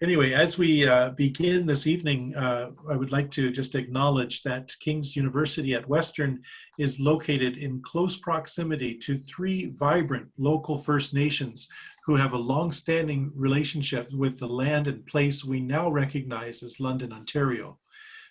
Anyway, as we begin this evening, I would like to just acknowledge that King's University at Western is located in close proximity to three vibrant local First Nations who have a long-standing relationship with the land and place we now recognize as London, Ontario.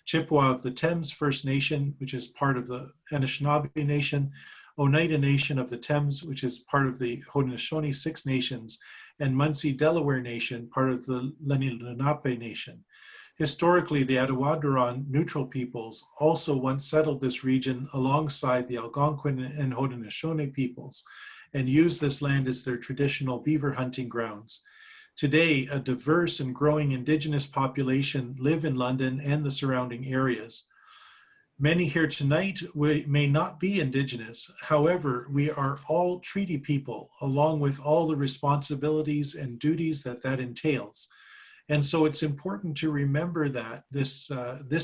Chippewa of the Thames First Nation, which is part of the Anishinaabe Nation, Oneida Nation of the Thames, which is part of the Haudenosaunee Six Nations, and Munsee Delaware Nation, part of the Lenni Lenape Nation. Historically, the Attawaddaron neutral peoples also once settled this region alongside the Algonquin and Haudenosaunee peoples and used this land as their traditional beaver hunting grounds. Today, a diverse and growing Indigenous population live in London and the surrounding areas. Many here tonight may not be Indigenous. However, we are all treaty people, along with all the responsibilities and duties that entails. And so it's important to remember that this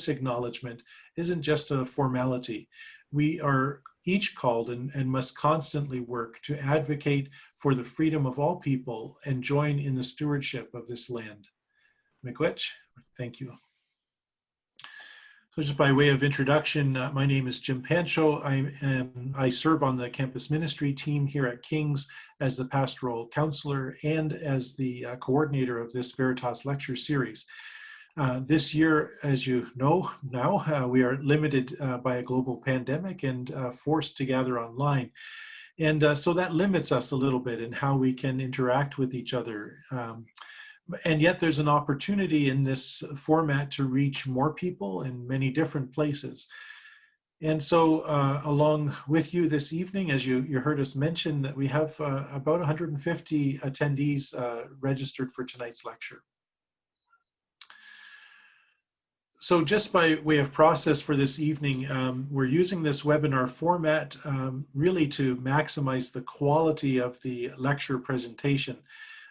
acknowledgement isn't just a formality. We are each called and must constantly work to advocate for the freedom of all people and join in the stewardship of this land. Miigwech, thank you. So just by way of introduction, my name is Jim Pancho. I serve on the campus ministry team here at King's as the pastoral counselor and as the coordinator of this Veritas lecture series. This year, as you know now, we are limited by a global pandemic and forced to gather online. And so that limits us a little bit in how we can interact with each other. And yet there's an opportunity in this format to reach more people in many different places. And so along with you this evening, as you heard us mention, that we have about 150 attendees registered for tonight's lecture. So just by way of process for this evening, we're using this webinar format really to maximize the quality of the lecture presentation.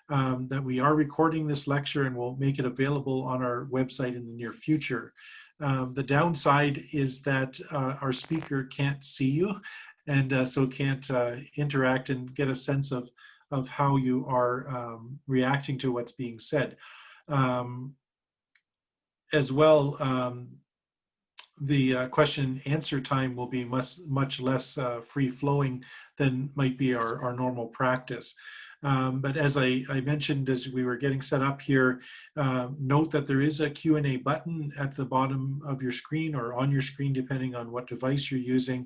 That we are recording this lecture and we'll make it available on our website in the near future. The downside is that our speaker can't see you and so can't interact and get a sense of how you are reacting to what's being said. As well, the question and answer time will be much less free-flowing than might be our normal practice. But as I mentioned as we were getting set up here, note that there is a Q&A button at the bottom of your screen or on your screen, depending on what device you're using.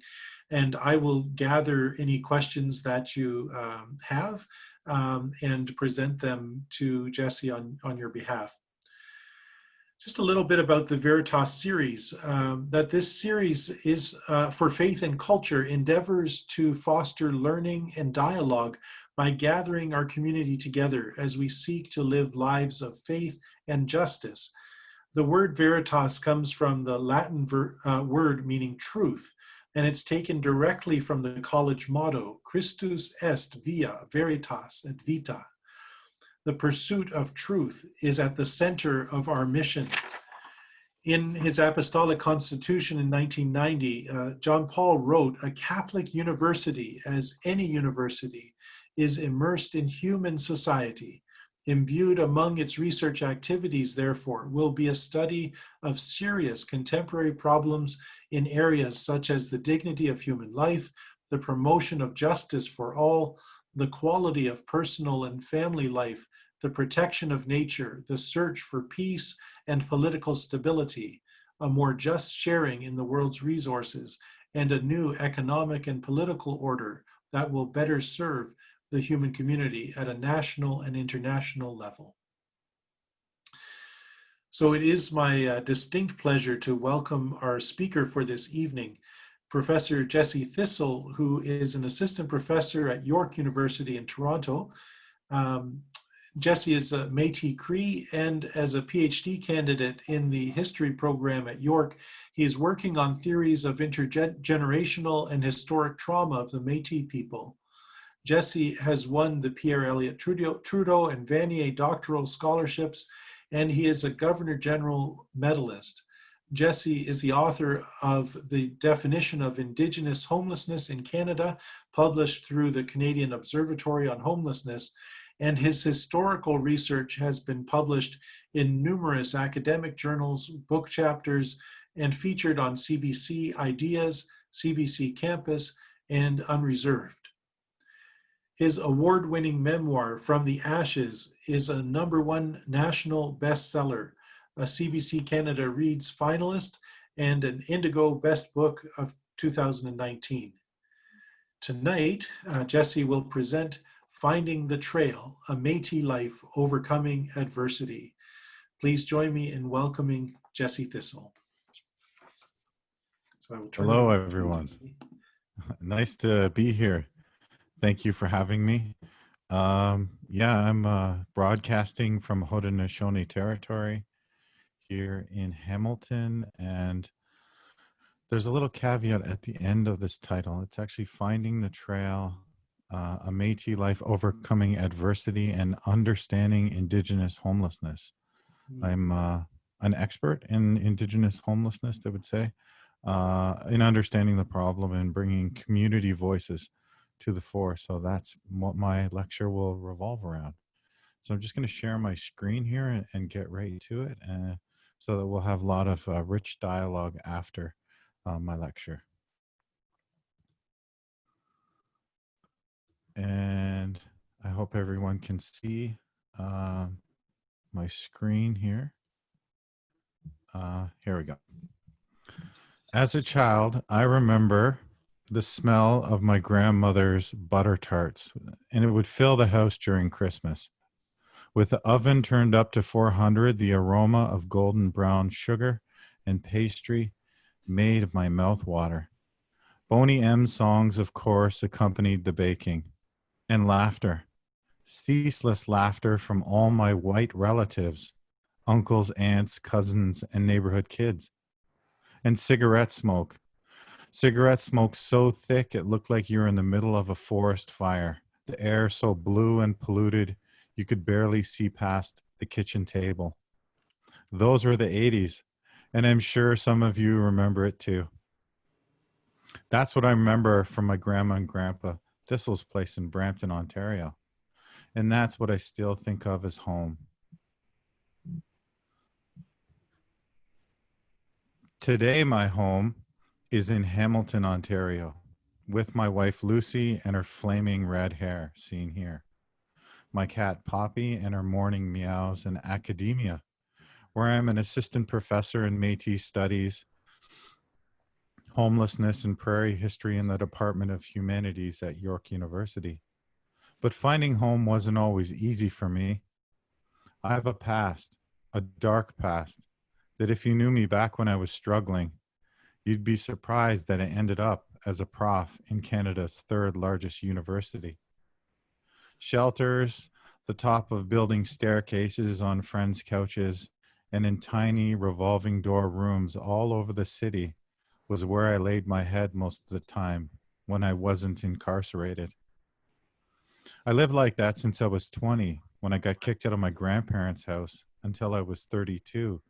And I will gather any questions that you have and present them to Jesse on your behalf. Just a little bit about the Veritas series, that this series is for faith and culture endeavors to foster learning and dialogue by gathering our community together as we seek to live lives of faith and justice. The word Veritas comes from the Latin word meaning truth, and it's taken directly from the college motto, Christus est via veritas et vita. The pursuit of truth is at the center of our mission. In his Apostolic Constitution in 1990, John Paul wrote, "A Catholic university, as any university, is immersed in human society. Imbued among its research activities, therefore, will be a study of serious contemporary problems in areas such as the dignity of human life, the promotion of justice for all, the quality of personal and family life, the protection of nature, the search for peace and political stability, a more just sharing in the world's resources, and a new economic and political order that will better serve the human community at a national and international level." So it is my distinct pleasure to welcome our speaker for this evening, Professor Jesse Thistle, who is an assistant professor at York University in Toronto. Jesse is a Métis Cree, and as a PhD candidate in the history program at York, he is working on theories of intergenerational and historic trauma of the Métis people. Jesse has won the Pierre Elliott Trudeau and Vanier doctoral scholarships, and he is a Governor General medalist. Jesse is the author of the definition of Indigenous Homelessness in Canada, published through the Canadian Observatory on Homelessness, and his historical research has been published in numerous academic journals, book chapters, and featured on CBC Ideas, CBC Campus, and Unreserved. His award-winning memoir, From the Ashes, is a #1 national bestseller, a CBC Canada Reads finalist, and an Indigo Best Book of 2019. Tonight, Jesse will present Finding the Trail, A Métis Life Overcoming Adversity. Please join me in welcoming Jesse Thistle. So I will turn Hello, everyone. Nice to be here. Thank you for having me. I'm broadcasting from Haudenosaunee territory here in Hamilton, and there's a little caveat at the end of this title. It's actually Finding the Trail, a Métis Life Overcoming Adversity and Understanding Indigenous Homelessness. I'm an expert in Indigenous homelessness, I would say, in understanding the problem and bringing community voices to the fore. So that's what my lecture will revolve around. So I'm just going to share my screen here and get right to it, so that we'll have a lot of rich dialogue after my lecture. And I hope everyone can see my screen here. Here we go. As a child, I remember the smell of my grandmother's butter tarts, and it would fill the house during Christmas. With the oven turned up to 400, the aroma of golden brown sugar and pastry made my mouth water. Boney M songs, of course, accompanied the baking, and laughter, ceaseless laughter from all my white relatives, uncles, aunts, cousins, and neighborhood kids. And cigarette smoke so thick it looked like you were in the middle of a forest fire. The air so blue and polluted you could barely see past the kitchen table. Those were the 80s, and I'm sure some of you remember it too. That's what I remember from my grandma and grandpa Thistle's place in Brampton, Ontario. And that's what I still think of as home. Today, my home is in Hamilton, Ontario, with my wife Lucy and her flaming red hair, seen here. My cat Poppy and her morning meows in academia, where I'm an assistant professor in Métis Studies, Homelessness and Prairie History in the Department of Humanities at York University. But finding home wasn't always easy for me. I have a past, a dark past, that if you knew me back when I was struggling, you'd be surprised that I ended up as a prof in Canada's 3rd largest university. Shelters, the top of building staircases on friends' couches, and in tiny revolving door rooms all over the city was where I laid my head most of the time when I wasn't incarcerated. I lived like that since I was 20, when I got kicked out of my grandparents' house, until I was 32,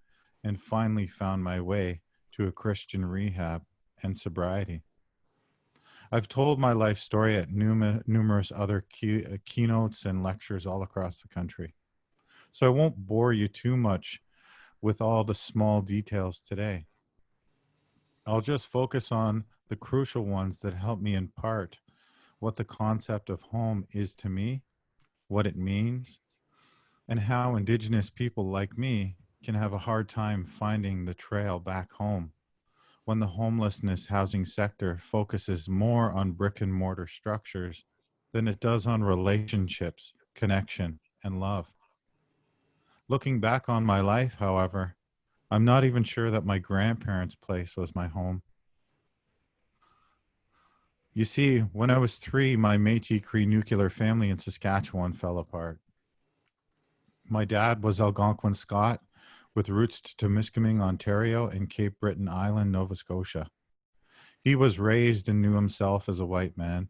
and finally found my way to a Christian rehab and sobriety. I've told my life story at numerous other keynotes and lectures all across the country. So I won't bore you too much with all the small details today. I'll just focus on the crucial ones that help me impart what the concept of home is to me, what it means, and how Indigenous people like me can have a hard time finding the trail back home when the homelessness housing sector focuses more on brick and mortar structures than it does on relationships, connection, and love. Looking back on my life, however, I'm not even sure that my grandparents' place was my home. You see, when I was 3, my Métis Cree nuclear family in Saskatchewan fell apart. My dad was Algonquin Scot with roots to Temiskaming, Ontario, and Cape Breton Island, Nova Scotia. He was raised and knew himself as a white man,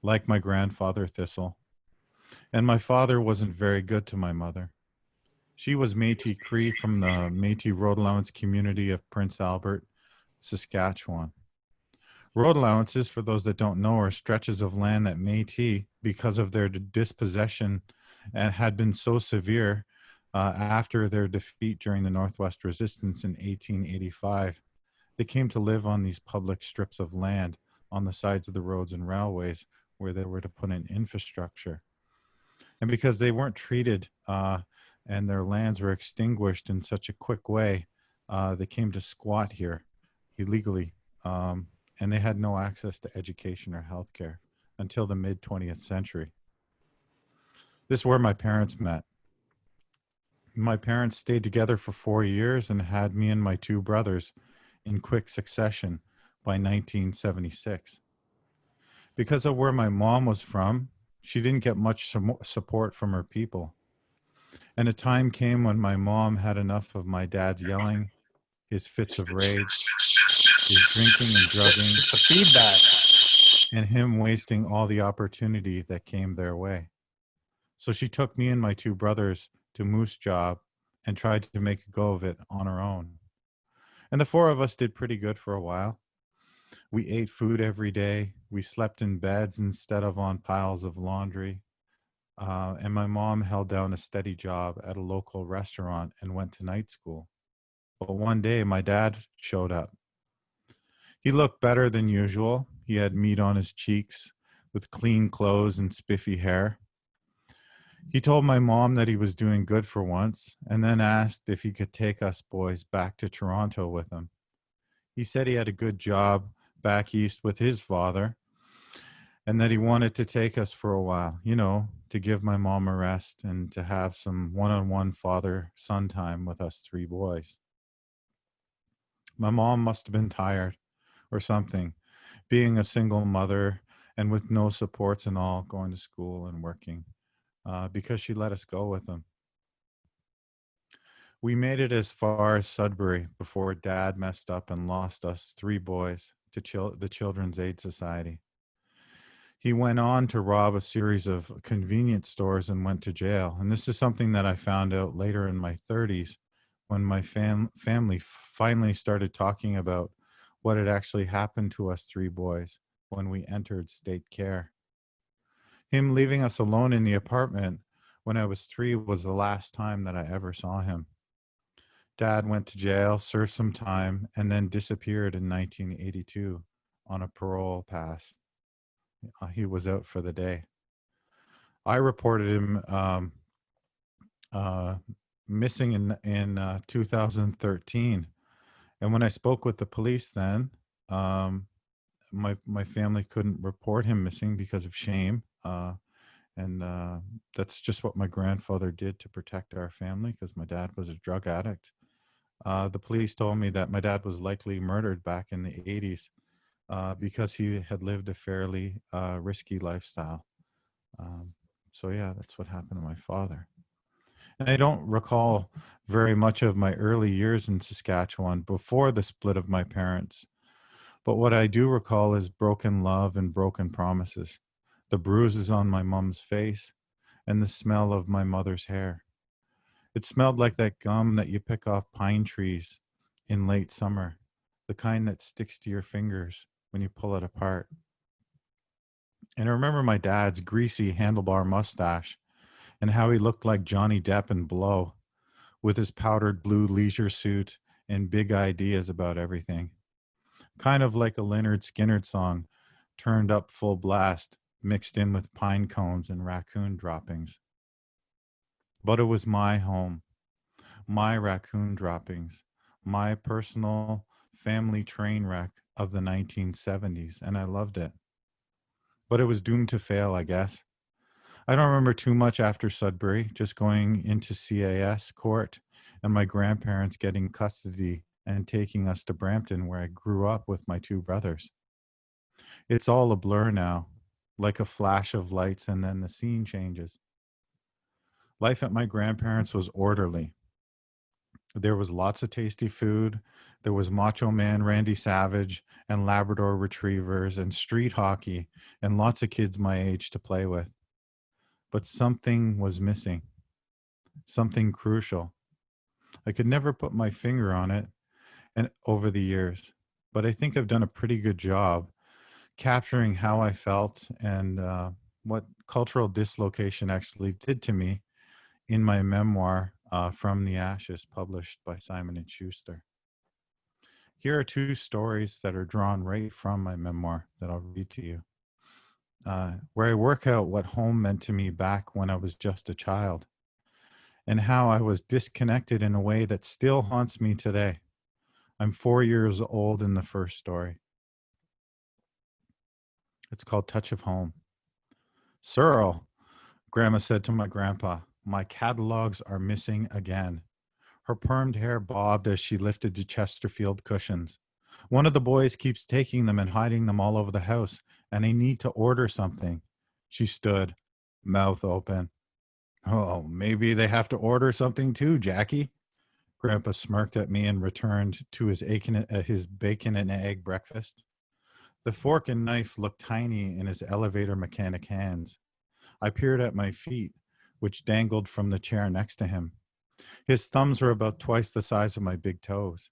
like my grandfather Thistle. And my father wasn't very good to my mother. She was Métis Cree from the Métis Road Allowance community of Prince Albert, Saskatchewan. Road allowances, for those that don't know, are stretches of land that Métis, because of their dispossession and had been so severe after their defeat during the Northwest Resistance in 1885. They came to live on these public strips of land on the sides of the roads and railways where they were to put in infrastructure. And because they weren't treated and their lands were extinguished in such a quick way, they came to squat here illegally. And they had no access to education or healthcare until the mid 20th century. This is where my parents met. My parents stayed together for 4 years and had me and my two brothers in quick succession by 1976. Because of where my mom was from, she didn't get much support from her people. And a time came when my mom had enough of my dad's yelling, his fits of rage, his drinking and drugging, The feedback. and him wasting all the opportunity that came their way. So she took me and my two brothers to Moose Job and tried to make a go of it on her own. And the four of us did pretty good for a while. We ate food every day. We slept in beds instead of on piles of laundry. And my mom held down a steady job at a local restaurant and went to night school. But one day my dad showed up. He looked better than usual. He had meat on his cheeks with clean clothes and spiffy hair. He told my mom that he was doing good for once and then asked if he could take us boys back to Toronto with him. He said he had a good job back east with his father and that he wanted to take us for a while, to give my mom a rest and to have some one-on-one father-son time with us three boys. My mom must have been tired or something, being a single mother and with no supports and all, going to school and working, because she let us go with him. We made it as far as Sudbury before Dad messed up and lost us three boys to the Children's Aid Society. He went on to rob a series of convenience stores and went to jail. And this is something that I found out later in my 30s when my family finally started talking about what had actually happened to us three boys when we entered state care. Him leaving us alone in the apartment when I was 3 was the last time that I ever saw him. Dad went to jail, served some time, and then disappeared in 1982 on a parole pass. He was out for the day. I reported him missing in 2013. And when I spoke with the police then, my family couldn't report him missing because of shame. And that's just what my grandfather did to protect our family because my dad was a drug addict. The police told me that my dad was likely murdered back in the 80s because he had lived a fairly risky lifestyle. So yeah, that's what happened to my father. And I don't recall very much of my early years in Saskatchewan before the split of my parents. But what I do recall is broken love and broken promises, the bruises on my mom's face, and the smell of my mother's hair. It smelled like that gum that you pick off pine trees in late summer, the kind that sticks to your fingers when you pull it apart. And I remember my dad's greasy handlebar mustache and how he looked like Johnny Depp in Blow with his powdered blue leisure suit and big ideas about everything. Kind of like a Lynyrd Skynyrd song turned up full blast, mixed in with pine cones and raccoon droppings. But it was my home, my raccoon droppings, my personal family train wreck of the 1970s, and I loved it. But it was doomed to fail, I guess. I don't remember too much after Sudbury, just going into CAS court and my grandparents getting custody and taking us to Brampton, where I grew up with my two brothers. It's all a blur now, like a flash of lights, and then the scene changes. Life at my grandparents' was orderly. There was lots of tasty food. There was Macho Man Randy Savage and Labrador Retrievers and street hockey and lots of kids my age to play with. But something was missing, something crucial. I could never put my finger on it and over the years, but I think I've done a pretty good job capturing how I felt and what cultural dislocation actually did to me in my memoir, From the Ashes, published by Simon & Schuster. Here are two stories that are drawn right from my memoir that I'll read to you, where I work out what home meant to me back when I was just a child, and how I was disconnected in a way that still haunts me today. I'm 4 years old in the first story. It's called Touch of Home. Cyril, Grandma said to my grandpa, my catalogs are missing again. Her permed hair bobbed as she lifted the Chesterfield cushions. One of the boys keeps taking them and hiding them all over the house, and I need to order something. She stood, mouth open. Oh, maybe they have to order something too, Jackie. Grandpa smirked at me and returned to his bacon and egg breakfast. The fork and knife looked tiny in his elevator mechanic hands. I peered at my feet, which dangled from the chair next to him. His thumbs were about twice the size of my big toes.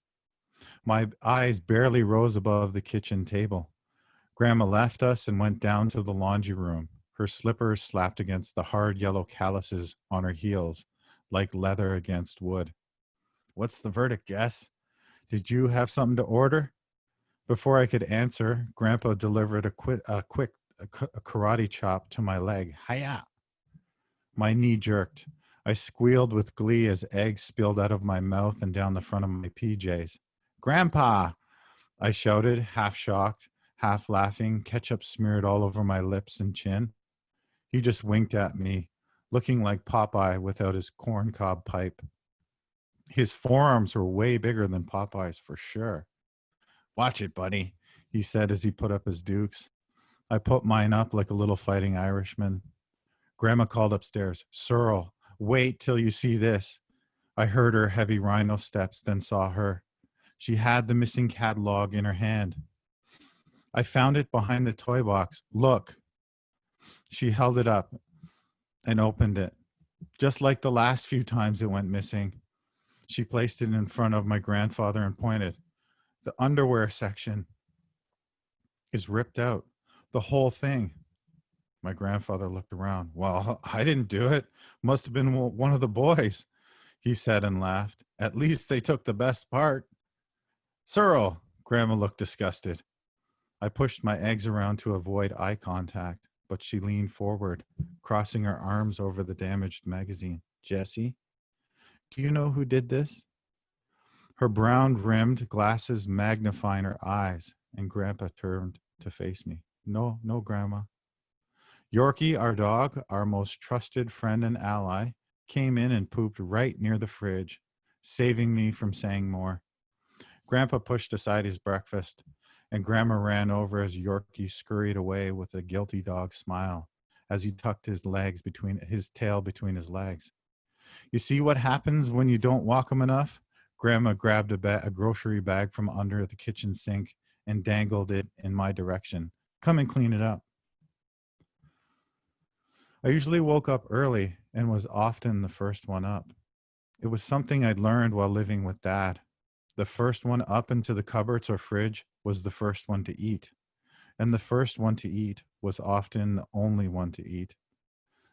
My eyes barely rose above the kitchen table. Grandma left us and went down to the laundry room. Her slippers slapped against the hard yellow calluses on her heels, like leather against wood. What's the verdict, Jess? Did you have something to order? Before I could answer, Grandpa delivered a quick karate chop to my leg. Hiya! My knee jerked. I squealed with glee as eggs spilled out of my mouth and down the front of my PJs. Grandpa! I shouted, half shocked, half laughing, ketchup smeared all over my lips and chin. He just winked at me, looking like Popeye without his corncob pipe. His forearms were way bigger than Popeye's for sure. Watch it, buddy, he said as he put up his dukes. I put mine up like a little fighting Irishman. Grandma called upstairs, Cyril, wait till you see this. I heard her heavy rhino steps, then saw her. She had the missing catalog in her hand. I found it behind the toy box. Look. She held it up and opened it. Just like the last few times it went missing. She placed it in front of my grandfather and pointed. The underwear section is ripped out. The whole thing. My grandfather looked around. Well, I didn't do it. Must have been one of the boys, he said and laughed. At least they took the best part. Cyril, Grandma looked disgusted. I pushed my eggs around to avoid eye contact, but she leaned forward, crossing her arms over the damaged magazine. Jessie, do you know who did this? Her brown-rimmed glasses magnifying her eyes, and Grandpa turned to face me. No, Grandma. Yorkie, our dog, our most trusted friend and ally, came in and pooped right near the fridge, saving me from saying more. Grandpa pushed aside his breakfast, and Grandma ran over as Yorkie scurried away with a guilty dog smile as he tucked his tail between his legs. You see what happens when you don't walk him enough? Grandma grabbed a grocery bag from under the kitchen sink and dangled it in my direction. Come and clean it up. I usually woke up early and was often the first one up. It was something I'd learned while living with Dad. The first one up into the cupboards or fridge was the first one to eat. And the first one to eat was often the only one to eat.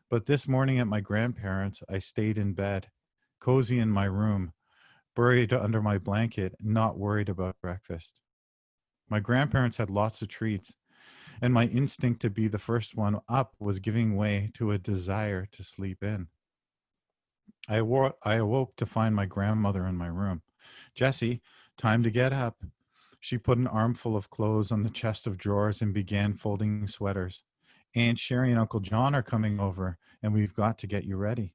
But this morning at my grandparents', I stayed in bed, cozy in my room, buried under my blanket, not worried about breakfast. My grandparents had lots of treats, and my instinct to be the first one up was giving way to a desire to sleep in. I awoke to find my grandmother in my room. Jessie, time to get up. She put an armful of clothes on the chest of drawers and began folding sweaters. Aunt Sherry and Uncle John are coming over, and we've got to get you ready.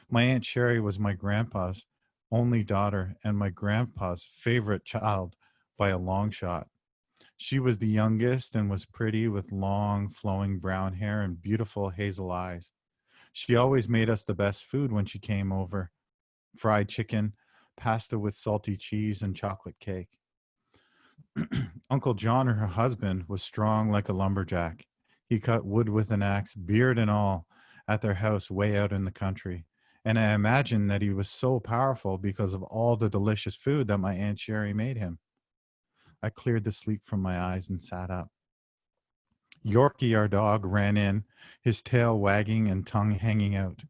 My Aunt Sherry was my grandpa's only daughter and my grandpa's favorite child by a long shot. She was the youngest and was pretty with long, flowing brown hair and beautiful hazel eyes. She always made us the best food when she came over. Fried chicken, pasta with salty cheese, and chocolate cake. Uncle John, her husband, was strong like a lumberjack. He cut wood with an axe, beard and all, at their house way out in the country. And I imagine that he was so powerful because of all the delicious food that my Aunt Sherry made him. I cleared the sleep from my eyes and sat up. Yorkie, our dog, ran in, his tail wagging and tongue hanging out.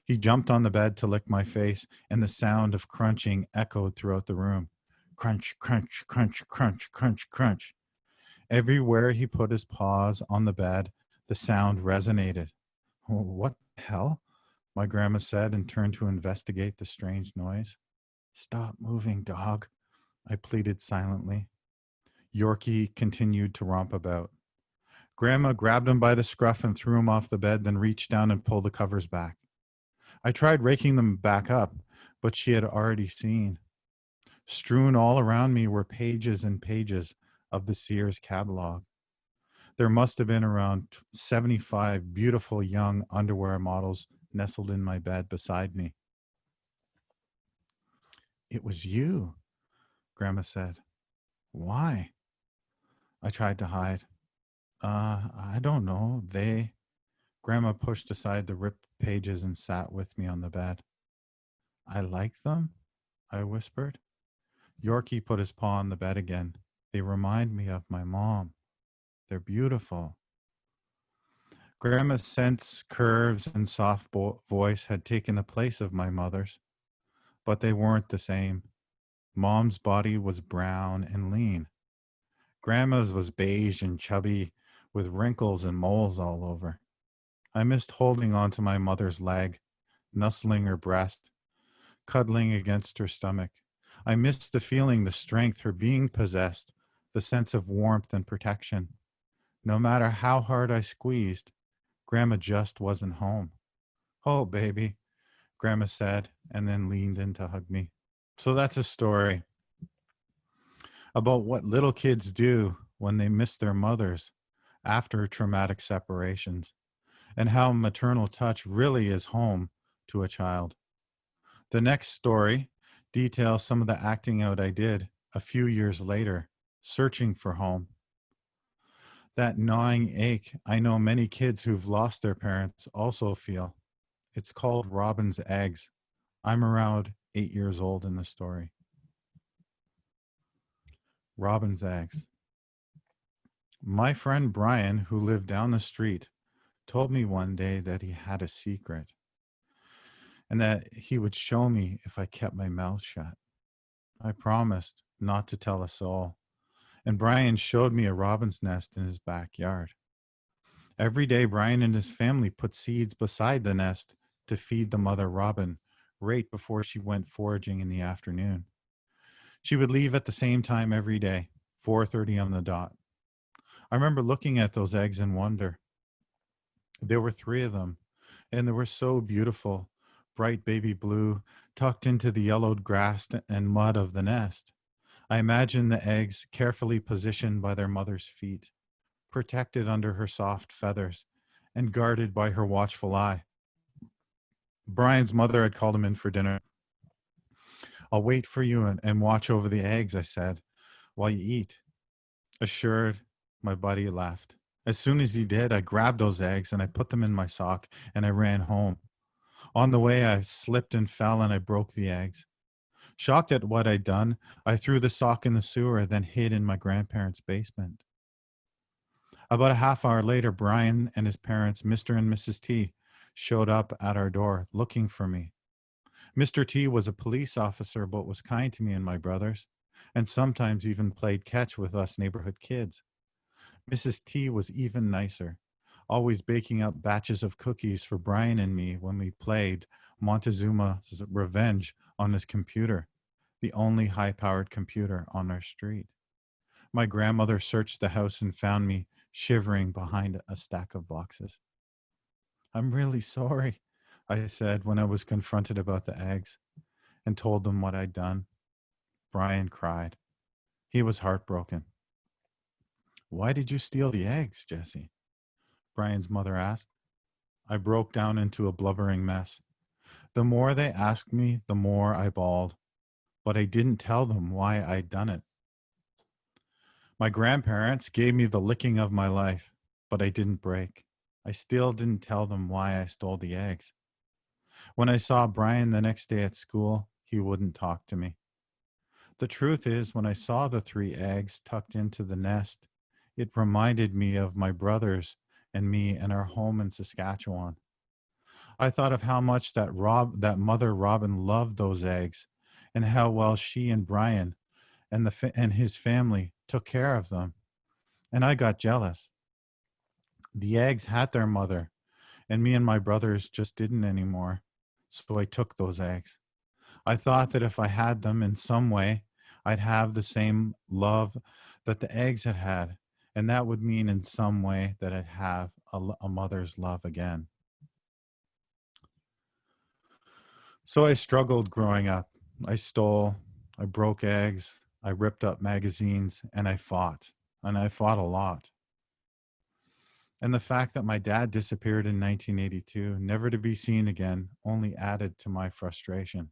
He jumped on the bed to lick my face, and the sound of crunching echoed throughout the room. Crunch, crunch, crunch, crunch, crunch, crunch. Everywhere he put his paws on the bed, the sound resonated. What the hell? My grandma said and turned to investigate the strange noise. Stop moving, dog, I pleaded silently. Yorkie continued to romp about. Grandma grabbed him by the scruff and threw him off the bed, then reached down and pulled the covers back. I tried raking them back up, but she had already seen. Strewn all around me were pages and pages of the Sears catalog. There must have been around 75 beautiful young underwear models nestled in my bed beside me. It was you, Grandma said. Why? I tried to hide. I don't know. Grandma pushed aside the ripped pages and sat with me on the bed. I like them, I whispered. Yorkie put his paw on the bed again. They remind me of my mom. They're beautiful. Grandma's sense, curves, and soft voice had taken the place of my mother's, but they weren't the same. Mom's body was brown and lean. Grandma's was beige and chubby, with wrinkles and moles all over. I missed holding onto my mother's leg, nuzzling her breast, cuddling against her stomach. I missed the feeling, the strength, her being possessed, the sense of warmth and protection. No matter how hard I squeezed, Grandma just wasn't home. Oh, baby, Grandma said, and then leaned in to hug me. So that's a story about what little kids do when they miss their mothers after traumatic separations, and how maternal touch really is home to a child. The next story details some of the acting out I did a few years later, searching for home. That gnawing ache I know many kids who've lost their parents also feel. It's called Robin's Eggs. I'm around 8 years old in the story. Robin's Eggs. My friend Brian, who lived down the street, told me one day that he had a secret and that he would show me if I kept my mouth shut. I promised not to tell a soul, and Brian showed me a robin's nest in his backyard. Every day, Brian and his family put seeds beside the nest to feed the mother robin right before she went foraging in the afternoon. She would leave at the same time every day, 4:30 on the dot. I remember looking at those eggs in wonder. There were 3 of them, and they were so beautiful, bright baby blue, tucked into the yellowed grass and mud of the nest. I imagined the eggs carefully positioned by their mother's feet, protected under her soft feathers, and guarded by her watchful eye. Brian's mother had called him in for dinner. I'll wait for you and watch over the eggs, I said, while you eat. Assured, my buddy laughed. As soon as he did, I grabbed those eggs and I put them in my sock and I ran home. On the way, I slipped and fell and I broke the eggs. Shocked at what I'd done, I threw the sock in the sewer, then hid in my grandparents' basement. About a half hour later, Brian and his parents, Mr. and Mrs. T, showed up at our door looking for me. Mr. T was a police officer, but was kind to me and my brothers, and sometimes even played catch with us neighborhood kids. Mrs. T was even nicer, always baking up batches of cookies for Brian and me when we played Montezuma's Revenge on his computer, the only high-powered computer on our street. My grandmother searched the house and found me shivering behind a stack of boxes. I'm really sorry, I said when I was confronted about the eggs and told them what I'd done. Brian cried. He was heartbroken. Why did you steal the eggs, Jesse? Brian's mother asked. I broke down into a blubbering mess. The more they asked me, the more I bawled, but I didn't tell them why I'd done it. My grandparents gave me the licking of my life, but I didn't break. I still didn't tell them why I stole the eggs. When I saw Brian the next day at school, he wouldn't talk to me. The truth is, when I saw the 3 eggs tucked into the nest, It reminded me of my brothers and me and our home in Saskatchewan. I thought of how much that mother Robin loved those eggs, and how well she and Brian and and his family took care of them. And I got jealous. The eggs had their mother, and me and my brothers just didn't anymore. So I took those eggs. I thought that if I had them in some way, I'd have the same love that the eggs had had. And that would mean in some way that I'd have a mother's love again. So I struggled growing up. I stole, I broke eggs, I ripped up magazines, and I fought. And I fought a lot. And the fact that my dad disappeared in 1982, never to be seen again, only added to my frustration.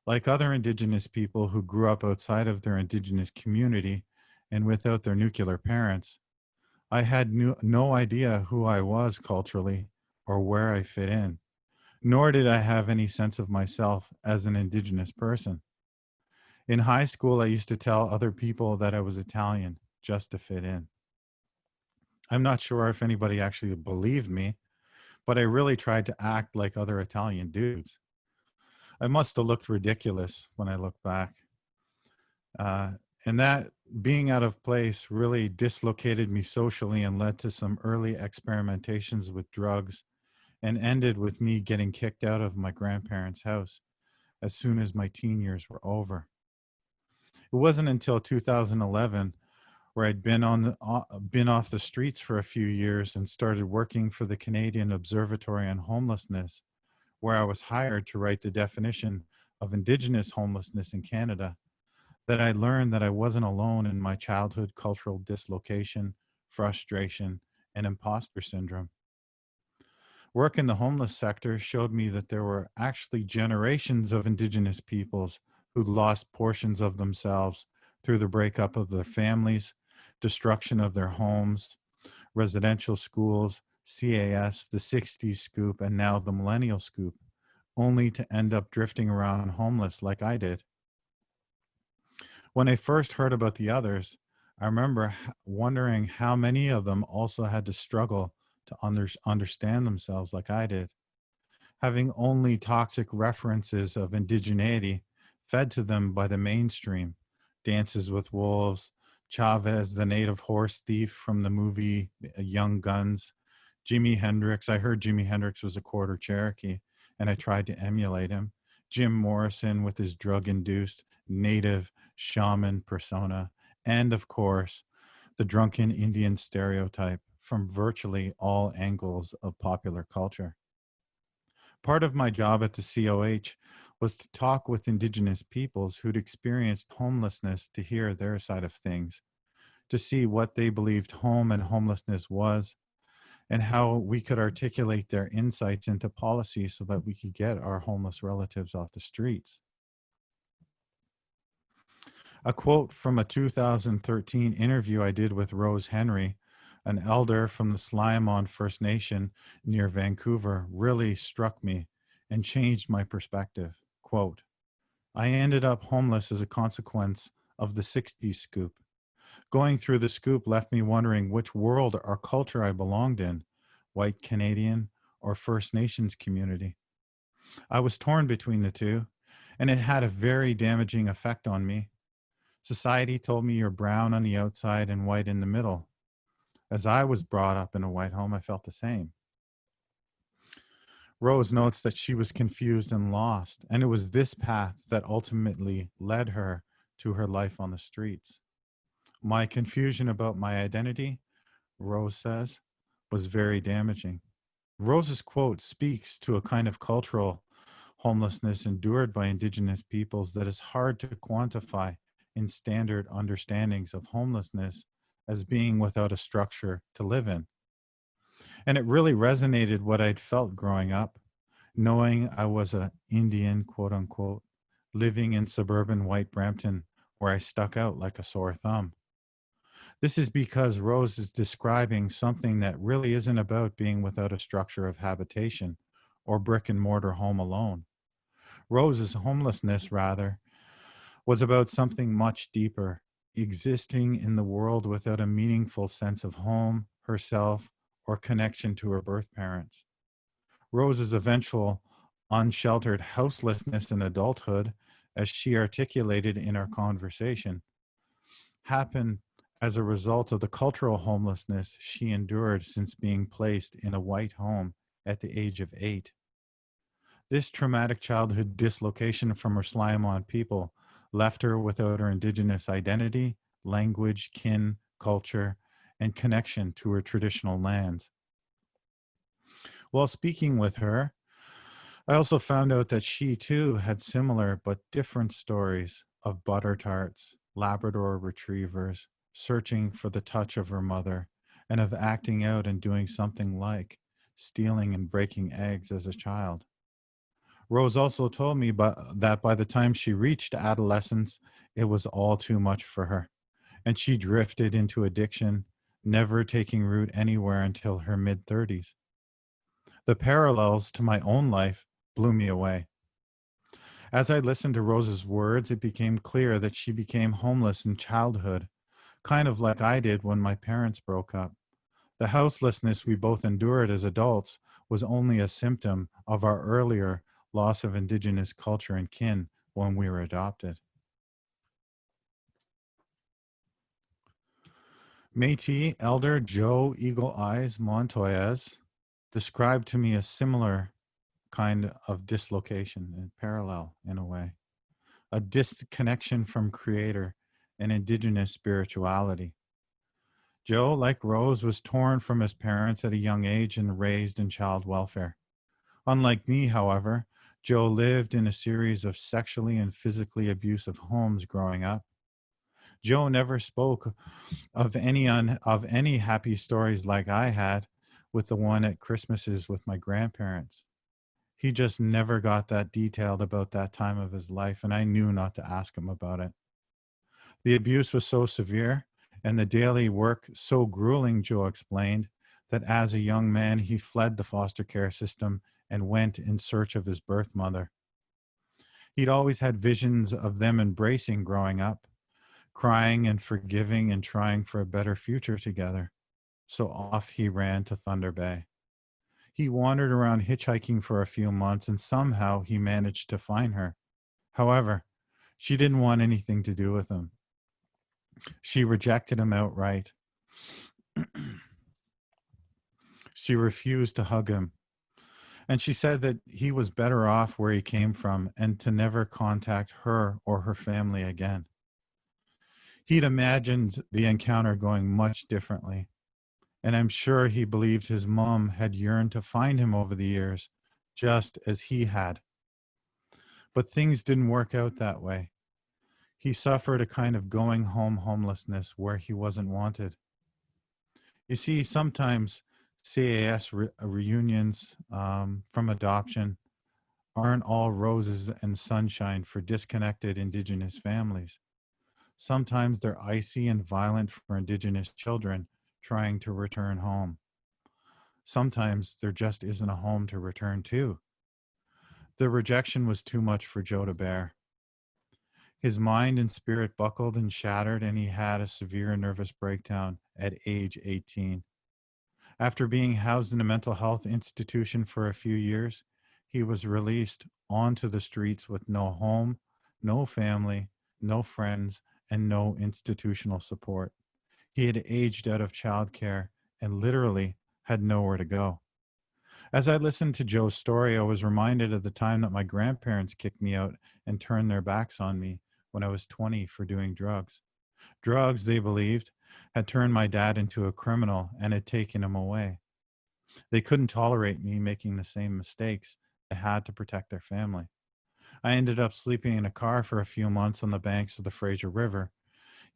Like other Indigenous people who grew up outside of their Indigenous community and without their nuclear parents, I had no idea who I was culturally or where I fit in, nor did I have any sense of myself as an Indigenous person. In high school, I used to tell other people that I was Italian just to fit in. I'm not sure if anybody actually believed me, but I really tried to act like other Italian dudes. I must have looked ridiculous when I look back. And that being out of place really dislocated me socially and led to some early experimentations with drugs, and ended with me getting kicked out of my grandparents' house as soon as my teen years were over. It wasn't until 2011 where I'd been off the streets for a few years and started working for the Canadian Observatory on Homelessness, where I was hired to write the definition of Indigenous homelessness in Canada, that I learned that I wasn't alone in my childhood cultural dislocation, frustration, and imposter syndrome. Work in the homeless sector showed me that there were actually generations of Indigenous peoples who'd lost portions of themselves through the breakup of their families, destruction of their homes, residential schools, CAS, the 60s scoop, and now the millennial scoop, only to end up drifting around homeless like I did. When I first heard about the others, I remember wondering how many of them also had to struggle to understand themselves like I did, having only toxic references of indigeneity fed to them by the mainstream, Dances with Wolves, Chavez, the native horse thief from the movie Young Guns, Jimi Hendrix. I heard Jimi Hendrix was a quarter Cherokee, and I tried to emulate him. Jim Morrison with his drug-induced native shaman persona, and of course, the drunken Indian stereotype from virtually all angles of popular culture. Part of my job at the COH was to talk with Indigenous peoples who'd experienced homelessness to hear their side of things, to see what they believed home and homelessness was, and how we could articulate their insights into policy so that we could get our homeless relatives off the streets. A quote from a 2013 interview I did with Rose Henry, an elder from the Sliamon First Nation near Vancouver, really struck me and changed my perspective. Quote, I ended up homeless as a consequence of the 60s scoop. Going through the scoop left me wondering which world or culture I belonged in, white Canadian or First Nations community. I was torn between the two, and it had a very damaging effect on me. Society told me you're brown on the outside and white in the middle. As I was brought up in a white home, I felt the same. Rose notes that she was confused and lost, and it was this path that ultimately led her to her life on the streets. My confusion about my identity, Rose says, was very damaging. Rose's quote speaks to a kind of cultural homelessness endured by Indigenous peoples that is hard to quantify in standard understandings of homelessness as being without a structure to live in. And it really resonated what I'd felt growing up, knowing I was an Indian, quote unquote, living in suburban white Brampton where I stuck out like a sore thumb. This is because Rose is describing something that really isn't about being without a structure of habitation or brick and mortar home alone. Rose's homelessness, rather, was about something much deeper, existing in the world without a meaningful sense of home, herself, or connection to her birth parents. Rose's eventual unsheltered houselessness in adulthood, as she articulated in our conversation, happened as a result of the cultural homelessness she endured since being placed in a white home at the age of 8. This traumatic childhood dislocation from her Sliamon people left her without her Indigenous identity, language, kin, culture, and connection to her traditional lands. While speaking with her, I also found out that she too had similar but different stories of butter tarts, Labrador retrievers, searching for the touch of her mother, and of acting out and doing something like stealing and breaking eggs as a child. Rose also told me that by the time she reached adolescence, it was all too much for her, and she drifted into addiction, never taking root anywhere until her mid-30s. The parallels to my own life blew me away. As I listened to Rose's words, it became clear that she became homeless in childhood, kind of like I did when my parents broke up. The houselessness we both endured as adults was only a symptom of our earlier loss of Indigenous culture and kin when we were adopted. Métis elder Joe Eagle Eyes Montoyas described to me a similar kind of dislocation and parallel in a way, a disconnection from creator and Indigenous spirituality. Joe, like Rose, was torn from his parents at a young age and raised in child welfare. Unlike me, however, Joe lived in a series of sexually and physically abusive homes growing up. Joe never spoke of any happy stories like I had with the one at Christmases with my grandparents. He just never got that detailed about that time of his life, and I knew not to ask him about it. The abuse was so severe and the daily work so grueling, Joe explained, that as a young man, he fled the foster care system and went in search of his birth mother. He'd always had visions of them embracing growing up, crying and forgiving and trying for a better future together. So off he ran to Thunder Bay. He wandered around hitchhiking for a few months, and somehow he managed to find her. However, she didn't want anything to do with him. She rejected him outright. She refused to hug him. And she said that he was better off where he came from and to never contact her or her family again. He'd imagined the encounter going much differently, and I'm sure he believed his mom had yearned to find him over the years, just as he had. But things didn't work out that way. He suffered a kind of going home homelessness where he wasn't wanted. You see, sometimes CAS reunions from adoption aren't all roses and sunshine for disconnected Indigenous families. Sometimes they're icy and violent for Indigenous children trying to return home. Sometimes there just isn't a home to return to. The rejection was too much for Joe to bear. His mind and spirit buckled and shattered, and he had a severe nervous breakdown at age 18. After being housed in a mental health institution for a few years, he was released onto the streets with no home, no family, no friends, and no institutional support. He had aged out of childcare and literally had nowhere to go. As I listened to Joe's story, I was reminded of the time that my grandparents kicked me out and turned their backs on me when I was 20 for doing drugs. Drugs, they believed, had turned my dad into a criminal and had taken him away. They couldn't tolerate me making the same mistakes. They had to protect their family. I ended up sleeping in a car for a few months on the banks of the Fraser River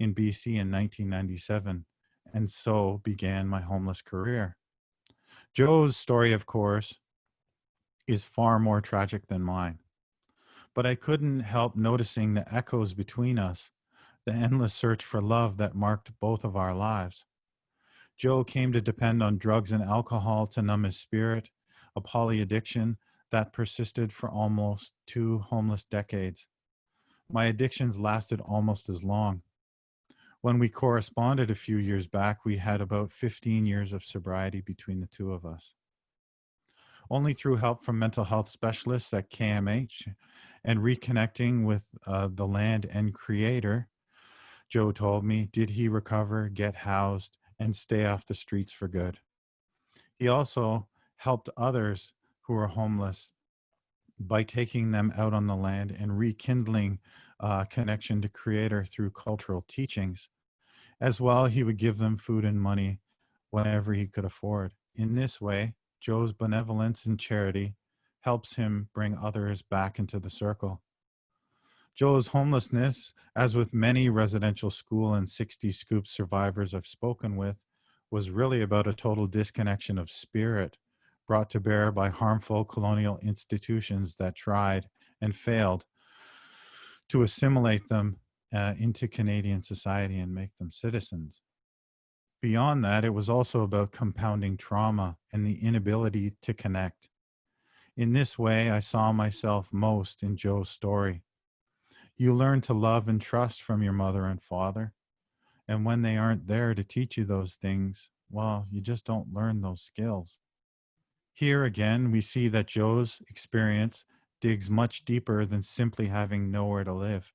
in BC in 1997, and so began my homeless career. Joe's story, of course, is far more tragic than mine, but I couldn't help noticing the echoes between us, the endless search for love that marked both of our lives. Joe came to depend on drugs and alcohol to numb his spirit, a polyaddiction that persisted for almost 2 homeless decades. My addictions lasted almost as long. When we corresponded a few years back, we had about 15 years of sobriety between the two of us. Only through help from mental health specialists at KMH and reconnecting with the land and creator, Joe told me, did he recover, get housed, and stay off the streets for good. He also helped others who are homeless by taking them out on the land and rekindling connection to creator through cultural teachings. As well, he would give them food and money whenever he could afford. In this way, Joe's benevolence and charity helps him bring others back into the circle. Joe's homelessness, as with many residential school and 60 Scoop survivors I've spoken with, was really about a total disconnection of spirit brought to bear by harmful colonial institutions that tried and failed to assimilate them into Canadian society and make them citizens. Beyond that, it was also about compounding trauma and the inability to connect. In this way, I saw myself most in Joe's story. You learn to love and trust from your mother and father. And when they aren't there to teach you those things, well, you just don't learn those skills. Here again, we see that Joe's experience digs much deeper than simply having nowhere to live.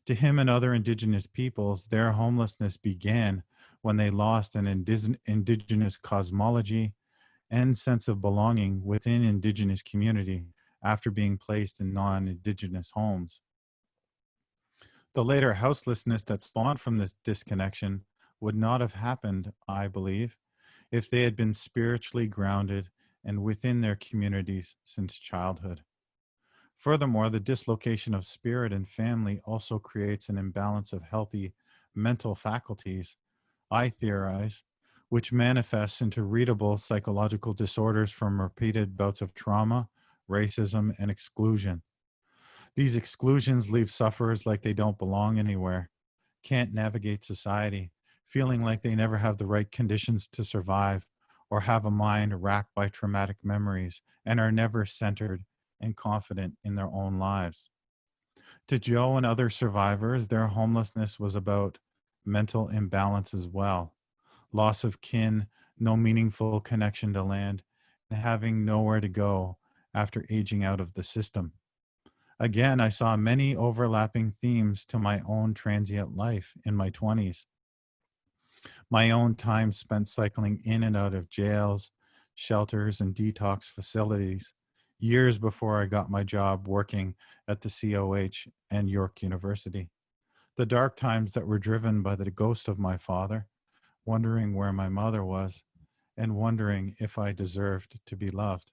To him and other Indigenous peoples, their homelessness began when they lost an Indigenous cosmology and sense of belonging within Indigenous community after being placed in non-Indigenous homes. The later houselessness that spawned from this disconnection would not have happened, I believe, if they had been spiritually grounded and within their communities since childhood. Furthermore, the dislocation of spirit and family also creates an imbalance of healthy mental faculties, I theorize, which manifests into readable psychological disorders from repeated bouts of trauma, racism, and exclusion. These exclusions leave sufferers like they don't belong anywhere, can't navigate society, feeling like they never have the right conditions to survive, or have a mind racked by traumatic memories, and are never centered and confident in their own lives. To Joe and other survivors, their homelessness was about mental imbalance as well. Loss of kin, no meaningful connection to land, and having nowhere to go after aging out of the system. Again, I saw many overlapping themes to my own transient life in my 20s. My own time spent cycling in and out of jails, shelters, and detox facilities, years before I got my job working at the COH and York University. The dark times that were driven by the ghost of my father, wondering where my mother was, and wondering if I deserved to be loved.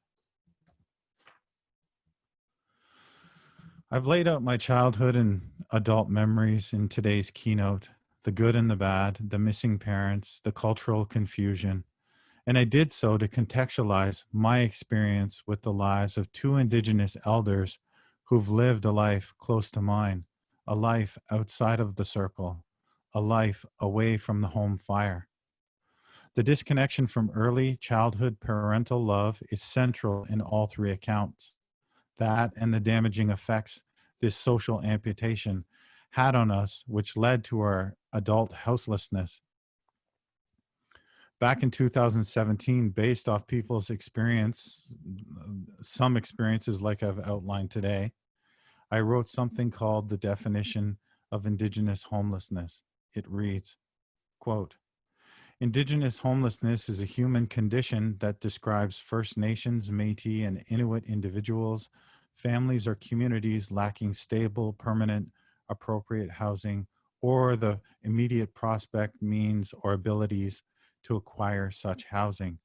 I've laid out my childhood and adult memories in today's keynote, the good and the bad, the missing parents, the cultural confusion, and I did so to contextualize my experience with the lives of two Indigenous elders who've lived a life close to mine, a life outside of the circle, a life away from the home fire. The disconnection from early childhood parental love is central in all three accounts. That and the damaging effects this social amputation had on us, which led to our adult houselessness. Back in 2017, based off people's experience, some experiences like I've outlined today, I wrote something called the definition of Indigenous homelessness. It reads, quote, Indigenous homelessness is a human condition that describes First Nations, Métis, and Inuit individuals, families, or communities lacking stable, permanent, appropriate housing, or the immediate prospect, means, or abilities to acquire such housing.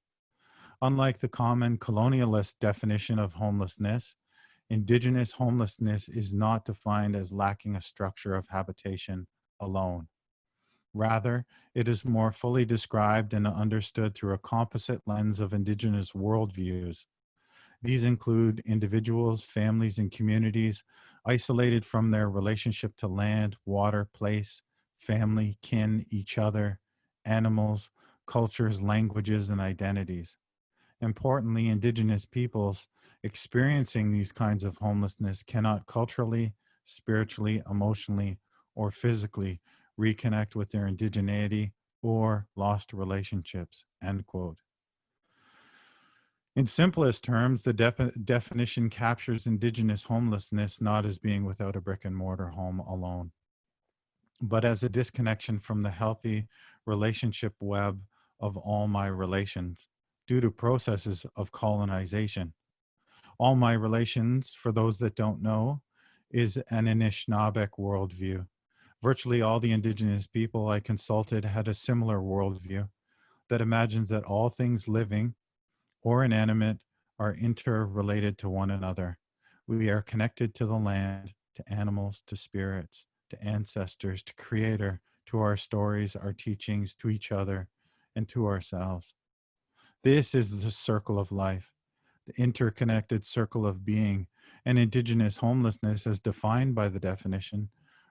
Unlike the common colonialist definition of homelessness, Indigenous homelessness is not defined as lacking a structure of habitation alone. Rather, it is more fully described and understood through a composite lens of Indigenous worldviews. These include individuals, families, and communities isolated from their relationship to land, water, place, family, kin, each other, animals, cultures, languages, and identities. Importantly, Indigenous peoples experiencing these kinds of homelessness cannot culturally, spiritually, emotionally, or physically reconnect with their indigeneity, or lost relationships, end quote. In simplest terms, the definition captures Indigenous homelessness not as being without a brick and mortar home alone, but as a disconnection from the healthy relationship web of all my relations due to processes of colonization. All my relations, for those that don't know, is an Anishinaabeg worldview. Virtually all the Indigenous people I consulted had a similar worldview that imagines that all things living or inanimate are interrelated to one another. We are connected to the land, to animals, to spirits, to ancestors, to Creator, to our stories, our teachings, to each other, and to ourselves. This is the circle of life, the interconnected circle of being, and Indigenous homelessness, as defined by the definition,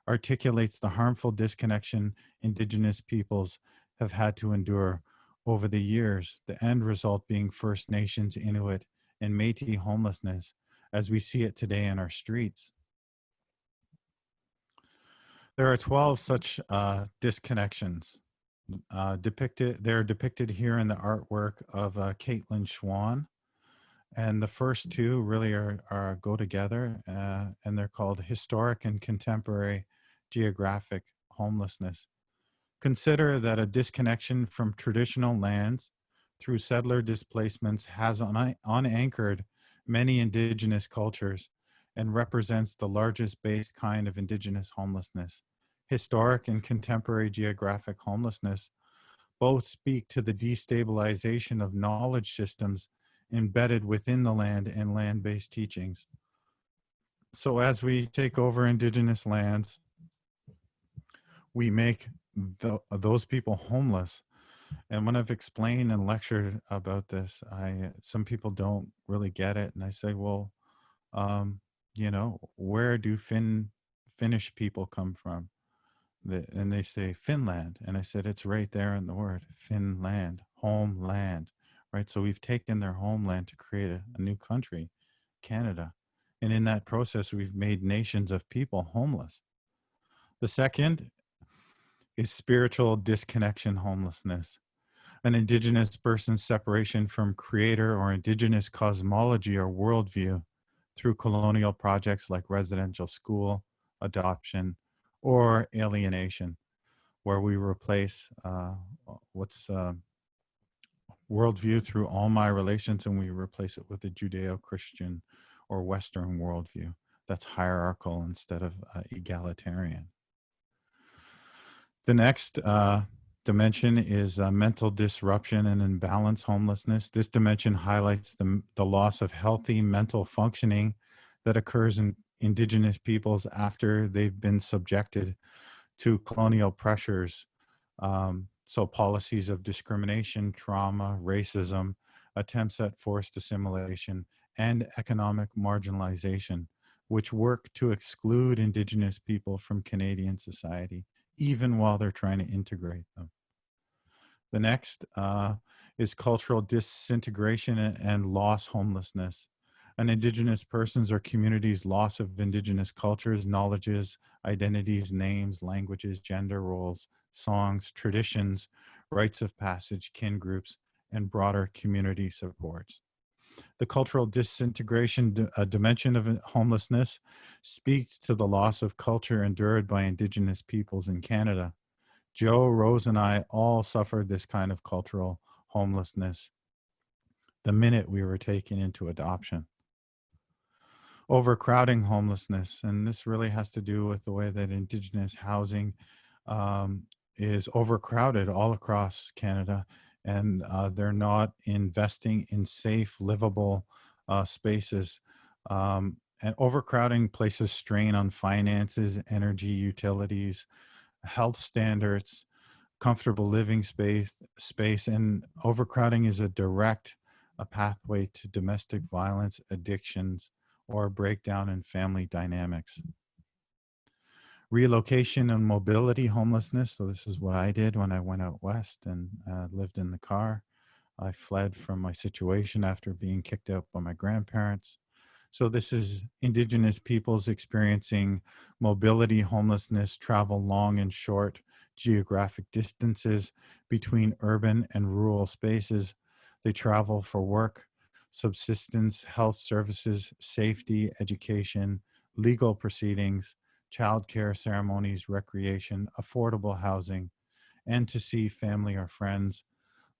articulates the harmful disconnection Indigenous peoples have had to endure over the years, the end result being First Nations, Inuit, and Métis homelessness, as we see it today in our streets. There are 12 such disconnections. They're depicted here in the artwork of Caitlin Schwann. And the first two really are go together, and they're called historic and contemporary geographic homelessness. Consider that a disconnection from traditional lands through settler displacements has unanchored many Indigenous cultures and represents the largest base kind of Indigenous homelessness. Historic and contemporary geographic homelessness both speak to the destabilization of knowledge systems embedded within the land and land-based teachings. So as we take over Indigenous lands, we make those people homeless. And when I've explained and lectured about this, some people don't really get it. And I say, well, where do Finnish people come from? And they say Finland. And I said, it's right there in the word, Finland, homeland, right? So we've taken their homeland to create a new country, Canada. And in that process, we've made nations of people homeless. The second is spiritual disconnection homelessness, an Indigenous person's separation from Creator or Indigenous cosmology or worldview through colonial projects like residential school, adoption, or alienation, where we replace worldview through all my relations and we replace it with a Judeo-Christian or Western worldview that's hierarchical instead of egalitarian. The next dimension is mental disruption and imbalance homelessness. This dimension highlights the loss of healthy mental functioning that occurs in Indigenous peoples after they've been subjected to colonial pressures. So policies of discrimination, trauma, racism, attempts at forced assimilation, and economic marginalization, which work to exclude Indigenous people from Canadian society, even while they're trying to integrate them. The next is cultural disintegration and loss homelessness. An Indigenous person's or community's loss of Indigenous cultures, knowledges, identities, names, languages, gender roles, songs, traditions, rites of passage, kin groups, and broader community supports. The cultural disintegration dimension of homelessness speaks to the loss of culture endured by Indigenous peoples in Canada. Joe, Rose, and I all suffered this kind of cultural homelessness the minute we were taken into adoption. Overcrowding homelessness, and this really has to do with the way that Indigenous housing is overcrowded all across Canada, and they're not investing in safe, livable spaces. And overcrowding places strain on finances, energy, utilities, health standards, comfortable living space, and overcrowding is a direct pathway to domestic violence, addictions, or a breakdown in family dynamics. Relocation and mobility homelessness. So this is what I did when I went out west and lived in the car. I fled from my situation after being kicked out by my grandparents. So this is Indigenous peoples experiencing mobility homelessness, travel long and short geographic distances between urban and rural spaces. They travel for work, subsistence, health services, safety, education, legal proceedings, childcare ceremonies, recreation, affordable housing, and to see family or friends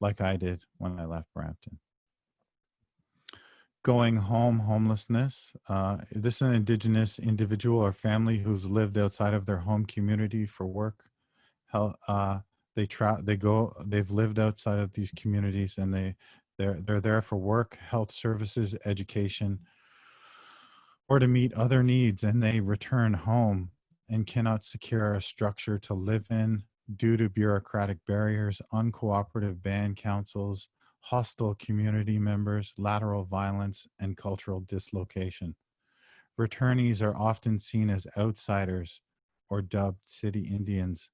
like I did when I left Brampton. Going home homelessness. This is an Indigenous individual or family who's lived outside of their home community for work. They've lived outside of these communities, and they're there for work, health services, education, or to meet other needs, and they return home and cannot secure a structure to live in due to bureaucratic barriers, uncooperative band councils, hostile community members, lateral violence, and cultural dislocation. Returnees are often seen as outsiders or dubbed city Indians,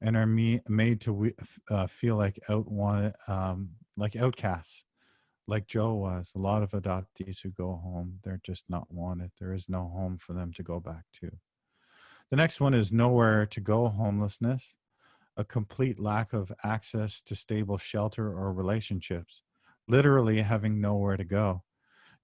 and are made to feel like like outcasts, like Joe was. A lot of adoptees who go home, they're just not wanted. There is no home for them to go back to. The next one is nowhere to go homelessness, a complete lack of access to stable shelter or relationships, literally having nowhere to go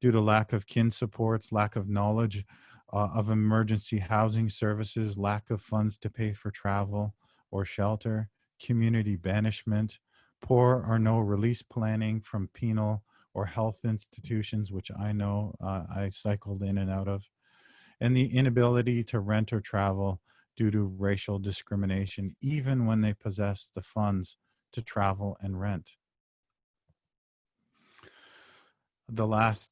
due to lack of kin supports, lack of knowledge of emergency housing services, lack of funds to pay for travel or shelter, community banishment, poor or no release planning from penal or health institutions, which I know I cycled in and out of, and the inability to rent or travel due to racial discrimination, even when they possess the funds to travel and rent. The next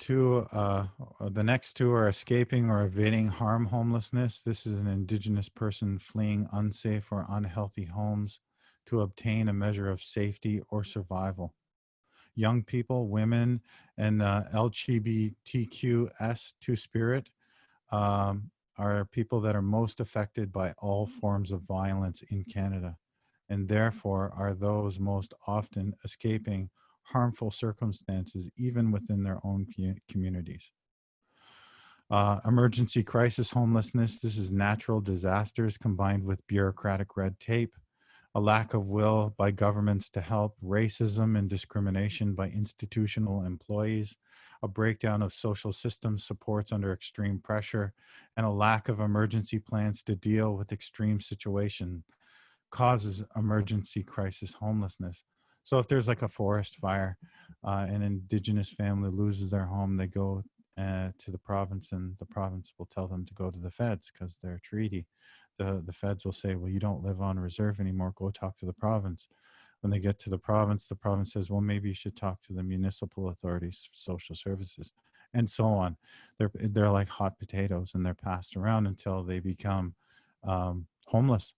two are escaping or evading harm homelessness. This is an Indigenous person fleeing unsafe or unhealthy homes to obtain a measure of safety or survival. Young people, women, and LGBTQS two-spirit are people that are most affected by all forms of violence in Canada, and therefore are those most often escaping harmful circumstances, even within their own communities. Emergency crisis homelessness. This is natural disasters combined with bureaucratic red tape, a lack of will by governments to help, racism and discrimination by institutional employees, a breakdown of social system supports under extreme pressure, and a lack of emergency plans to deal with extreme situation causes emergency crisis homelessness. So if there's like a forest fire, an Indigenous family loses their home, they go to the province, and the province will tell them to go to the feds because they're a treaty. The feds will say, well, you don't live on reserve anymore, go talk to the province. When they get to the province says, well, maybe you should talk to the municipal authorities, social services, and so on. They're like hot potatoes, and they're passed around until they become homeless.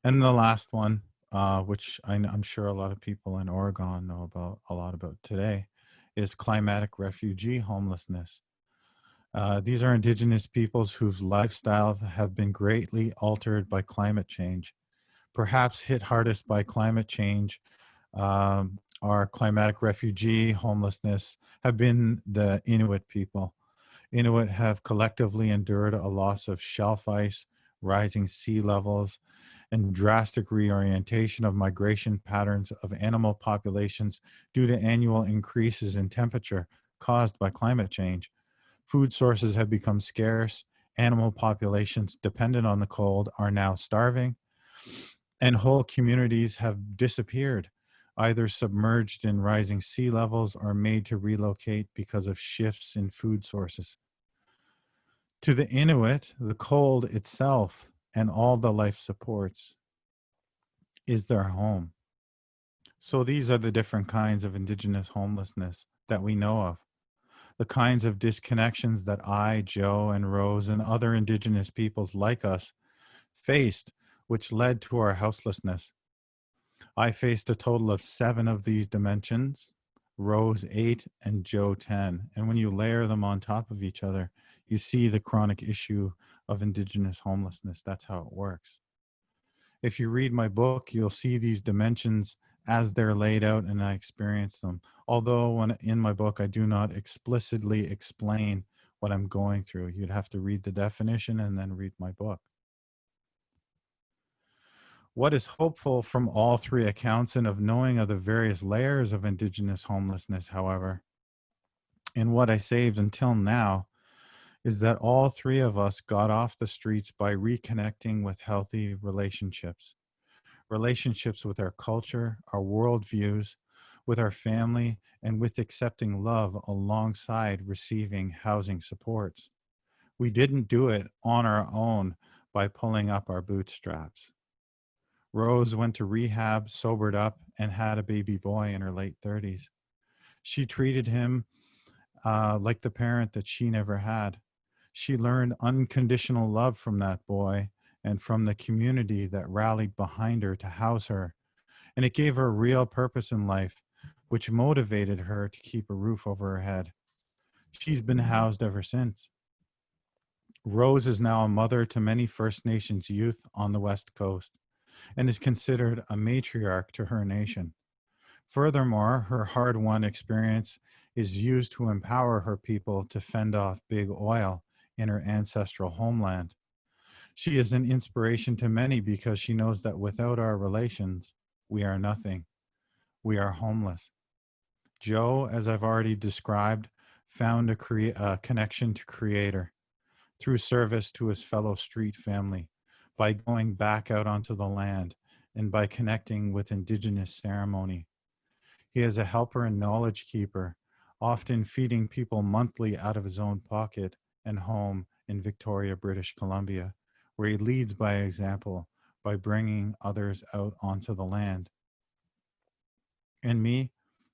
And the last one, which I'm sure a lot of people in Oregon know a lot about today, is climatic refugee homelessness. These are Indigenous peoples whose lifestyles have been greatly altered by climate change. Perhaps hit hardest by climate change are climatic refugee homelessness have been the Inuit people. Inuit have collectively endured a loss of shelf ice, rising sea levels, and drastic reorientation of migration patterns of animal populations due to annual increases in temperature caused by climate change. Food sources have become scarce. Animal populations dependent on the cold are now starving, and whole communities have disappeared, either submerged in rising sea levels or made to relocate because of shifts in food sources. To the Inuit, the cold itself and all the life supports is their home. So these are the different kinds of Indigenous homelessness that we know of. The kinds of disconnections that I, Joe, and Rose, and other Indigenous peoples like us faced, which led to our houselessness. I faced a total of 7 of these dimensions, Rose 8 and Joe 10. And when you layer them on top of each other, you see the chronic issue of Indigenous homelessness. That's how it works. If you read my book, you'll see these dimensions as they're laid out, and I experience them. Although in my book, I do not explicitly explain what I'm going through. You'd have to read the definition and then read my book. What is hopeful from all three accounts and of knowing of the various layers of Indigenous homelessness, however, and what I saved until now, is that all three of us got off the streets by reconnecting with healthy relationships. Relationships with our culture, our worldviews, with our family, and with accepting love alongside receiving housing supports. We didn't do it on our own by pulling up our bootstraps. Rose went to rehab, sobered up, and had a baby boy in her late 30s. She treated him like the parent that she never had. She learned unconditional love from that boy and from the community that rallied behind her to house her. And it gave her real purpose in life, which motivated her to keep a roof over her head. She's been housed ever since. Rose is now a mother to many First Nations youth on the West Coast and is considered a matriarch to her nation. Furthermore, her hard-won experience is used to empower her people to fend off big oil in her ancestral homeland. She is an inspiration to many because she knows that without our relations, we are nothing. We are homeless. Joe, as I've already described, found a connection to Creator through service to his fellow street family, by going back out onto the land, and by connecting with Indigenous ceremony. He is a helper and knowledge keeper, often feeding people monthly out of his own pocket and home in Victoria, British Columbia, where he leads by example by bringing others out onto the land. And me,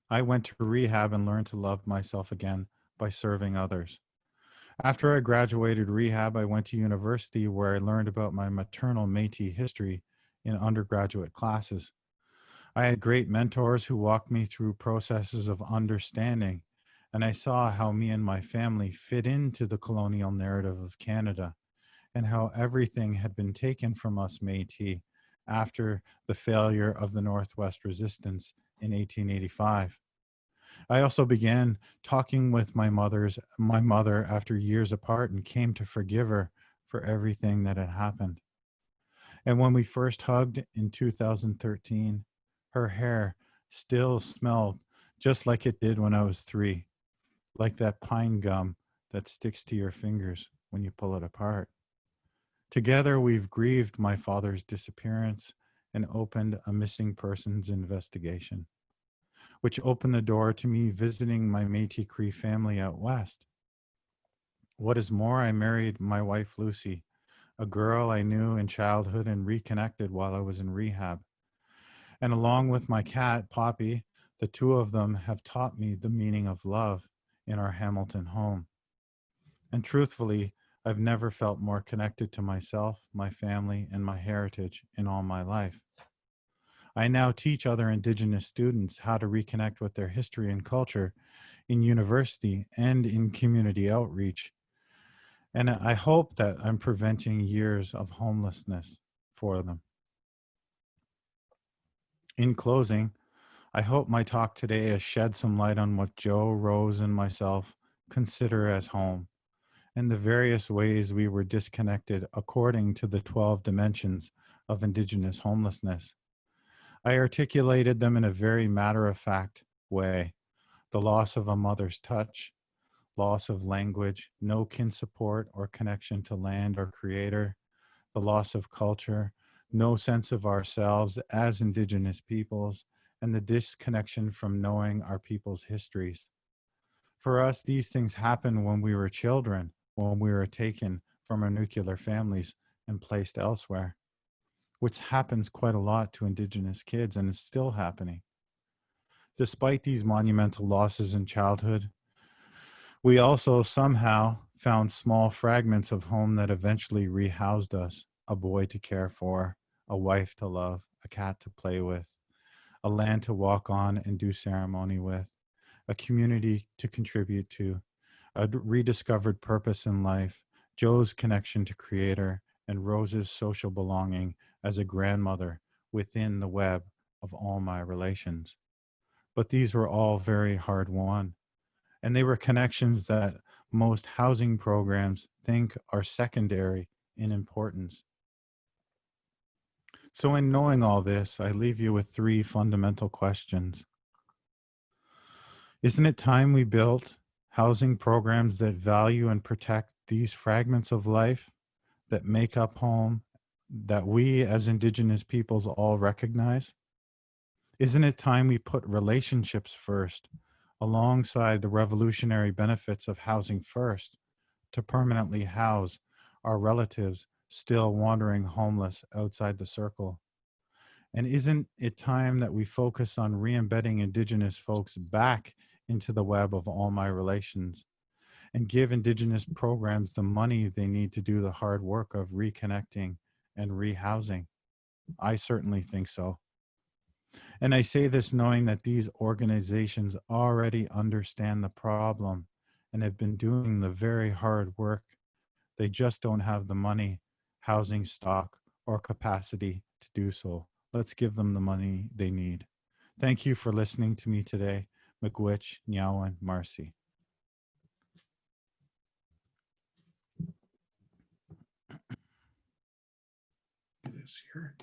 I went to rehab and learned to love myself again by serving others. After I graduated rehab, I went to university where I learned about my maternal Métis history in undergraduate classes. I had great mentors who walked me through processes of understanding, and I saw how me and my family fit into the colonial narrative of Canada and how everything had been taken from us Métis after the failure of the Northwest Resistance in 1885. I also began talking with my mother after years apart and came to forgive her for everything that had happened. And when we first hugged in 2013, her hair still smelled just like it did when I was 3, like that pine gum that sticks to your fingers when you pull it apart. Together, we've grieved my father's disappearance and opened a missing persons investigation, which opened the door to me visiting my Métis Cree family out west. What is more, I married my wife, Lucy, a girl I knew in childhood and reconnected while I was in rehab. And along with my cat, Poppy, the two of them have taught me the meaning of love in our Hamilton home. And truthfully, I've never felt more connected to myself, my family, and my heritage in all my life. I now teach other Indigenous students how to reconnect with their history and culture in university and in community outreach. And I hope that I'm preventing years of homelessness for them. In closing, I hope my talk today has shed some light on what Joe, Rose, and myself consider as home, and the various ways we were disconnected according to the 12 dimensions of Indigenous homelessness. I articulated them in a very matter-of-fact way: the loss of a mother's touch, loss of language, no kin support or connection to land or creator, the loss of culture, no sense of ourselves as Indigenous peoples, and the disconnection from knowing our people's histories. For us, these things happen when we were children, when we were taken from our nuclear families and placed elsewhere, which happens quite a lot to Indigenous kids and is still happening. Despite these monumental losses in childhood, we also somehow found small fragments of home that eventually rehoused us: a boy to care for, a wife to love, a cat to play with, a land to walk on and do ceremony with, a community to contribute to, a rediscovered purpose in life, Joe's connection to Creator, and Rose's social belonging as a grandmother within the web of all my relations. But these were all very hard won. And they were connections that most housing programs think are secondary in importance. So in knowing all this, I leave you with 3 fundamental questions. Isn't it time we built housing programs that value and protect these fragments of life that make up home, that we as Indigenous peoples all recognize? Isn't it time we put relationships first, alongside the revolutionary benefits of housing first, to permanently house our relatives still wandering homeless outside the circle? And isn't it time that we focus on re-embedding Indigenous folks back into the web of all my relations and give Indigenous programs the money they need to do the hard work of reconnecting and rehousing? I certainly think so. And I say this knowing that these organizations already understand the problem and have been doing the very hard work. They just don't have the money, housing stock, or capacity to do so. Let's give them the money they need. Thank you for listening to me today. Miigwech, Nyawan, Marcy. Do this here.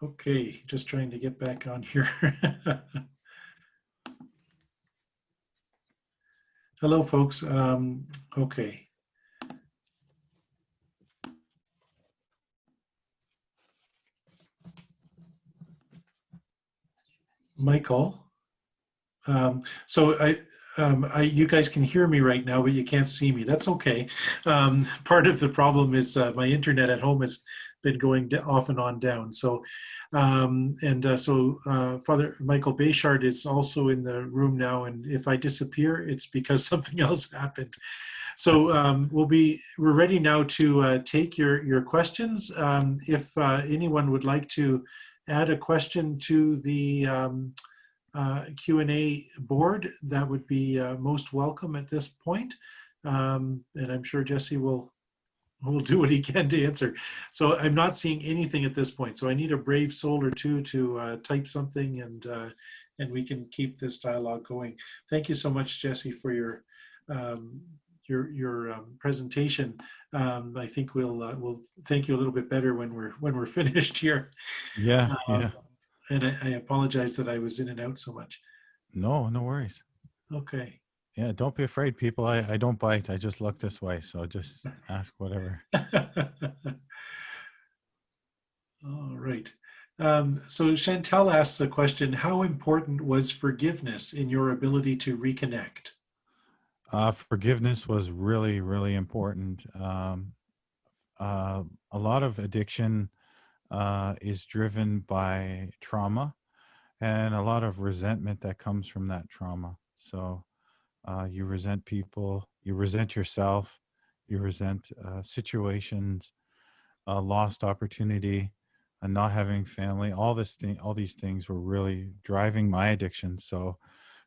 Okay, just trying to get back on here. Hello, folks. Okay. Michael. So you guys can hear me right now, but you can't see me. That's okay. Part of the problem is my internet at home has been going off and on down. So, Father Michael Bayshard is also in the room now, and if I disappear, it's because something else happened. So we're ready now to take your questions. If anyone would like to add a question to the Q&A board, that would be most welcome at this point. And I'm sure Jesse will do what he can to answer. So I'm not seeing anything at this point. So I need a brave soul or two to type something, and we can keep this dialogue going. Thank you so much, Jesse, for your presentation. I think we'll thank you a little bit better when we're finished here. Yeah, yeah. And I apologize that I was in and out so much. No worries. Okay. Yeah, don't be afraid, people. I don't bite. I just look this way. So just ask whatever. All right. So Chantel asks a question: how important was forgiveness in your ability to reconnect? Forgiveness was really, really important. A lot of addiction is driven by trauma and a lot of resentment that comes from that trauma. So you resent people, you resent yourself, you resent situations, lost opportunity, and not having family. All these things were really driving my addiction. So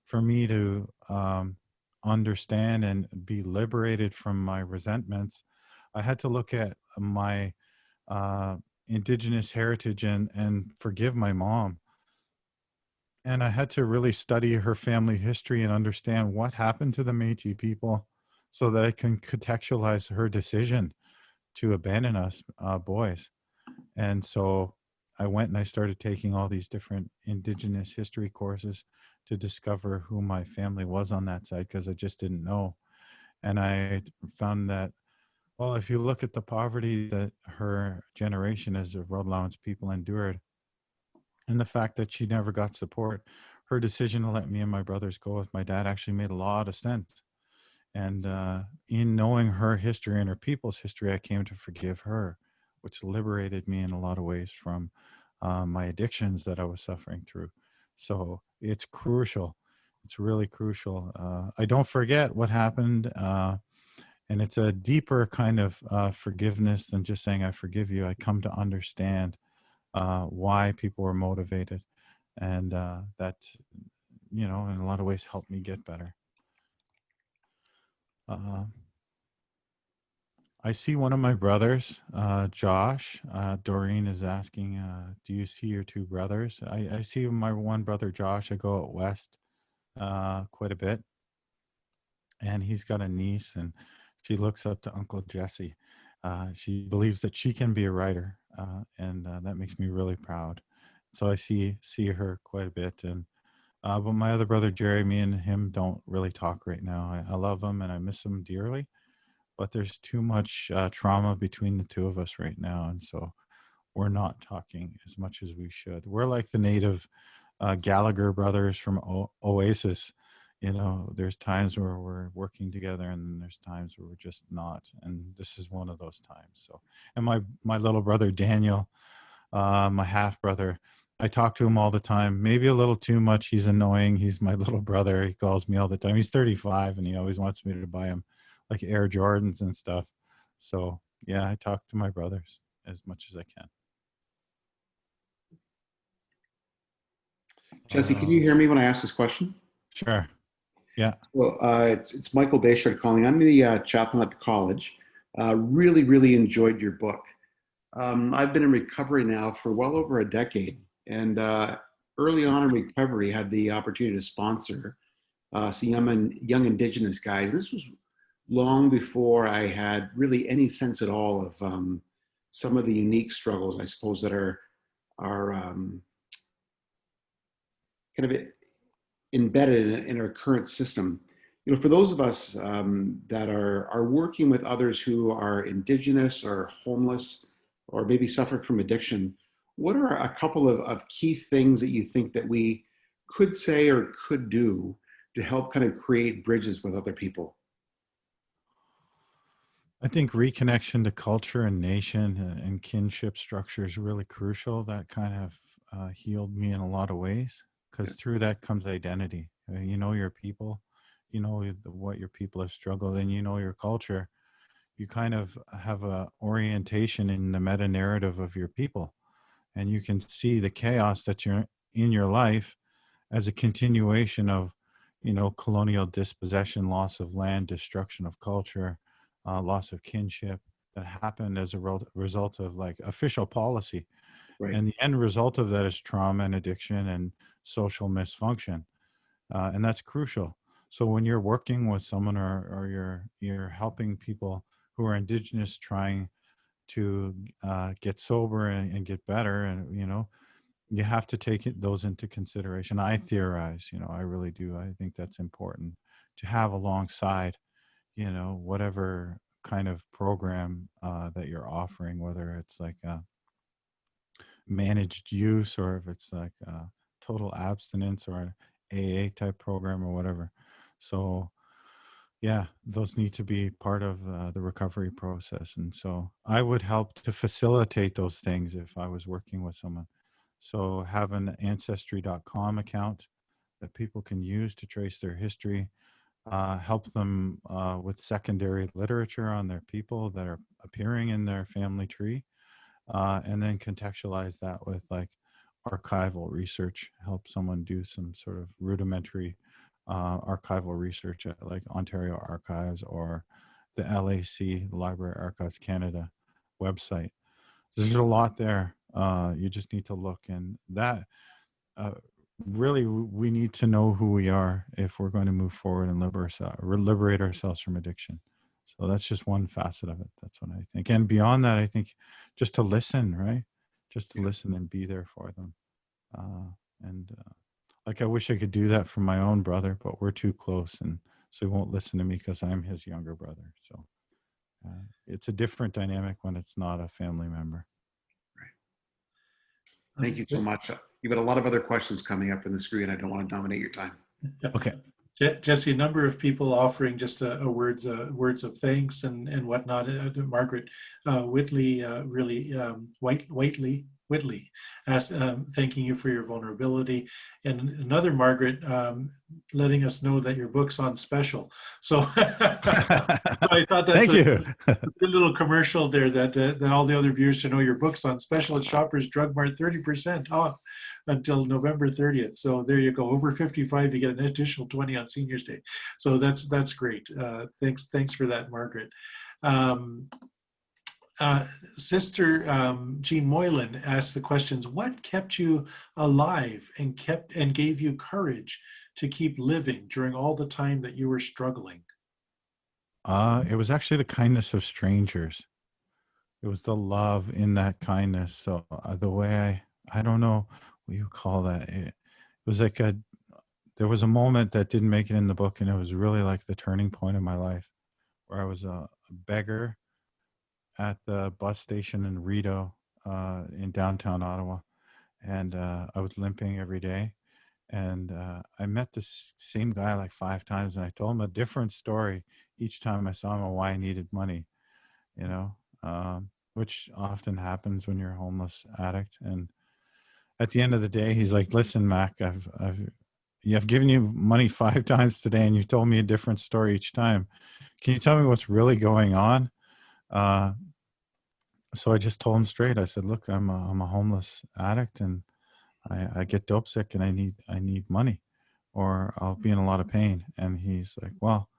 for me to understand and be liberated from my resentments, I had to look at my Indigenous heritage and forgive my mom. And I had to really study her family history and understand what happened to the Métis people so that I can contextualize her decision to abandon us boys. And so I went and I started taking all these different Indigenous history courses to discover who my family was on that side, because I just didn't know. And I found that, well, if you look at the poverty that her generation as a road allowance people endured, and the fact that she never got support, her decision to let me and my brothers go with my dad actually made a lot of sense. And in knowing her history and her people's history, I came to forgive her, which liberated me in a lot of ways from my addictions that I was suffering through. So it's crucial. It's really crucial. I don't forget what happened. And it's a deeper kind of forgiveness than just saying, I forgive you. I come to understand why people were motivated. And that, in a lot of ways helped me get better. I see one of my brothers, Josh. Doreen is asking, do you see your 2 brothers? I see my one brother, Josh. I go out west quite a bit. And he's got a niece, and she looks up to Uncle Jesse. She believes that she can be a writer. and that makes me really proud. So I see her quite a bit, and but my other brother Jerry, me and him don't really talk right now. I love him and I miss him dearly, but there's too much trauma between the two of us right now, and so we're not talking as much as we should. We're like the native Gallagher brothers from Oasis. You know, there's times where we're working together, and then there's times where we're just not. And this is one of those times. So, and my little brother Daniel, my half brother, I talk to him all the time. Maybe a little too much. He's annoying. He's my little brother. He calls me all the time. He's 35, and he always wants me to buy him like Air Jordans and stuff. So yeah, I talk to my brothers as much as I can. Jesse, can you hear me when I ask this question? Sure. Yeah. Well, it's Michael Bayshard calling. I'm the chaplain at the college. Really enjoyed your book. I've been in recovery now for well over a decade, and early on in recovery, had the opportunity to sponsor some young Indigenous guys. This was long before I had really any sense at all of some of the unique struggles, I suppose, that are kind of embedded in our current system. You know, for those of us that are working with others who are Indigenous or homeless or maybe suffer from addiction, what are a couple of key things that you think that we could say or could do to help kind of create bridges with other people? I think reconnection to culture and nation and kinship structure is really crucial. That kind of healed me in a lot of ways, because through that comes identity. You know your people, you know what your people have struggled, and you know your culture. You kind of have a orientation in the meta narrative of your people, and you can see the chaos that you're in your life as a continuation of, you know, colonial dispossession, loss of land, destruction of culture, loss of kinship that happened as a result of like official policy. Right. And the end result of that is trauma and addiction and social misfunction. And that's crucial. So when you're working with someone or you're helping people who are Indigenous trying to get sober and get better, and, you know, you have to take those into consideration. I theorize, you know, I really do. I think that's important to have alongside, you know, whatever kind of program that you're offering, whether it's like a managed use or if it's like a total abstinence or an AA type program or whatever. So yeah, those need to be part of the recovery process. And so I would help to facilitate those things if I was working with someone. So have an ancestry.com account that people can use to trace their history, help them with secondary literature on their people that are appearing in their family tree, and then contextualize that with like archival research, help someone do some sort of rudimentary archival research at like Ontario Archives or the LAC, the Library Archives Canada website. There's a lot there. You just need to look, and that really we need to know who we are if we're going to move forward and liberate ourselves from addiction. So that's just one facet of it. That's what I think. And beyond that, I think just to listen, right? Just to listen and be there for them. Like I wish I could do that for my own brother, but we're too close, and so he won't listen to me because I'm his younger brother. So it's a different dynamic when it's not a family member. Right. Thank you so much. You've got a lot of other questions coming up in the screen. I don't want to dominate your time. Okay. Jesse, a number of people offering just words of thanks and whatnot. Margaret Whitley, Whitley asked, thanking you for your vulnerability, and another Margaret letting us know that your book's on special. So I thought that's a good little commercial there that all the other viewers should know your book's on special at Shoppers Drug Mart, 30% off until November 30th. So there you go. Over 55, you get an additional 20 on Seniors Day. So that's great. Thanks for that, Margaret. Sister Jean Moylan asked the questions: what kept you alive and gave you courage to keep living during all the time that you were struggling? It was actually the kindness of strangers. It was the love in that kindness. So the way I don't know what you call that. It was like there was a moment that didn't make it in the book, and it was really like the turning point in my life, where I was a beggar at the bus station in Rideau, in downtown Ottawa, and I was limping every day. And I met this same guy like 5 times, and I told him a different story each time I saw him, on why I needed money, you know, which often happens when you're a homeless addict. And at the end of the day, he's like, "Listen, Mac, I've given you money 5 times today, and you told me a different story each time. Can you tell me what's really going on?" Uh, so I just told him straight. I said, "Look, I'm a homeless addict, and I get dope sick, and I need money, or I'll be in a lot of pain." And he's like, "Well,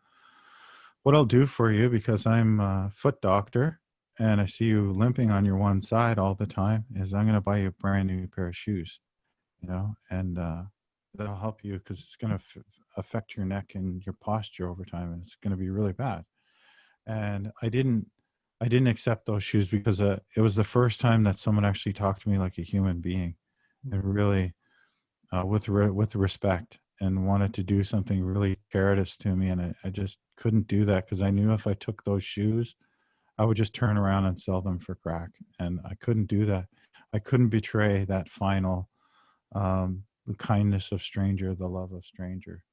what I'll do for you, because I'm a foot doctor and I see you limping on your one side all the time, is I'm going to buy you a brand new pair of shoes, and that'll help you, because it's going to affect your neck and your posture over time, and it's going to be really bad." And I didn't accept those shoes, because it was the first time that someone actually talked to me like a human being, and really with respect, and wanted to do something really charitous to me. And I just couldn't do that, because I knew if I took those shoes, I would just turn around and sell them for crack. And I couldn't do that. I couldn't betray that final the kindness of stranger, the love of stranger.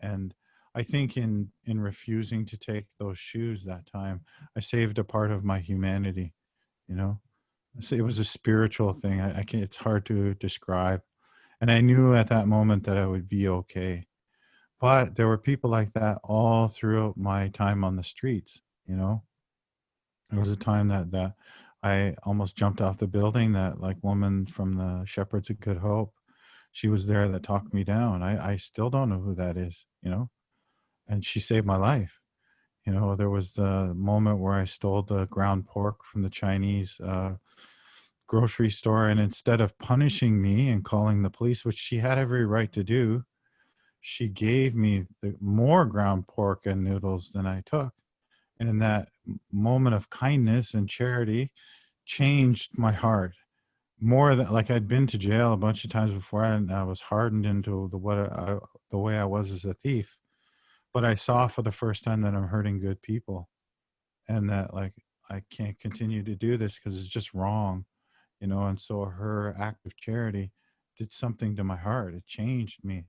And I think in refusing to take those shoes that time, I saved a part of my humanity. You know, so it was a spiritual thing. I can't. It's hard to describe. And I knew at that moment that I would be okay. But there were people like that all throughout my time on the streets. There was a time that I almost jumped off the building. That, like, woman from the Shepherds of Good Hope, she was there, that talked me down. I still don't know who that is. And she saved my life. There was the moment where I stole the ground pork from the Chinese grocery store, and instead of punishing me and calling the police, which she had every right to do, she gave me the more ground pork and noodles than I took. And that moment of kindness and charity changed my heart more than, like, I'd been to jail a bunch of times before, and I was hardened into the way I was as a thief. But I saw for the first time that I'm hurting good people, and that, like, I can't continue to do this because it's just wrong. And so her act of charity did something to my heart. It changed me.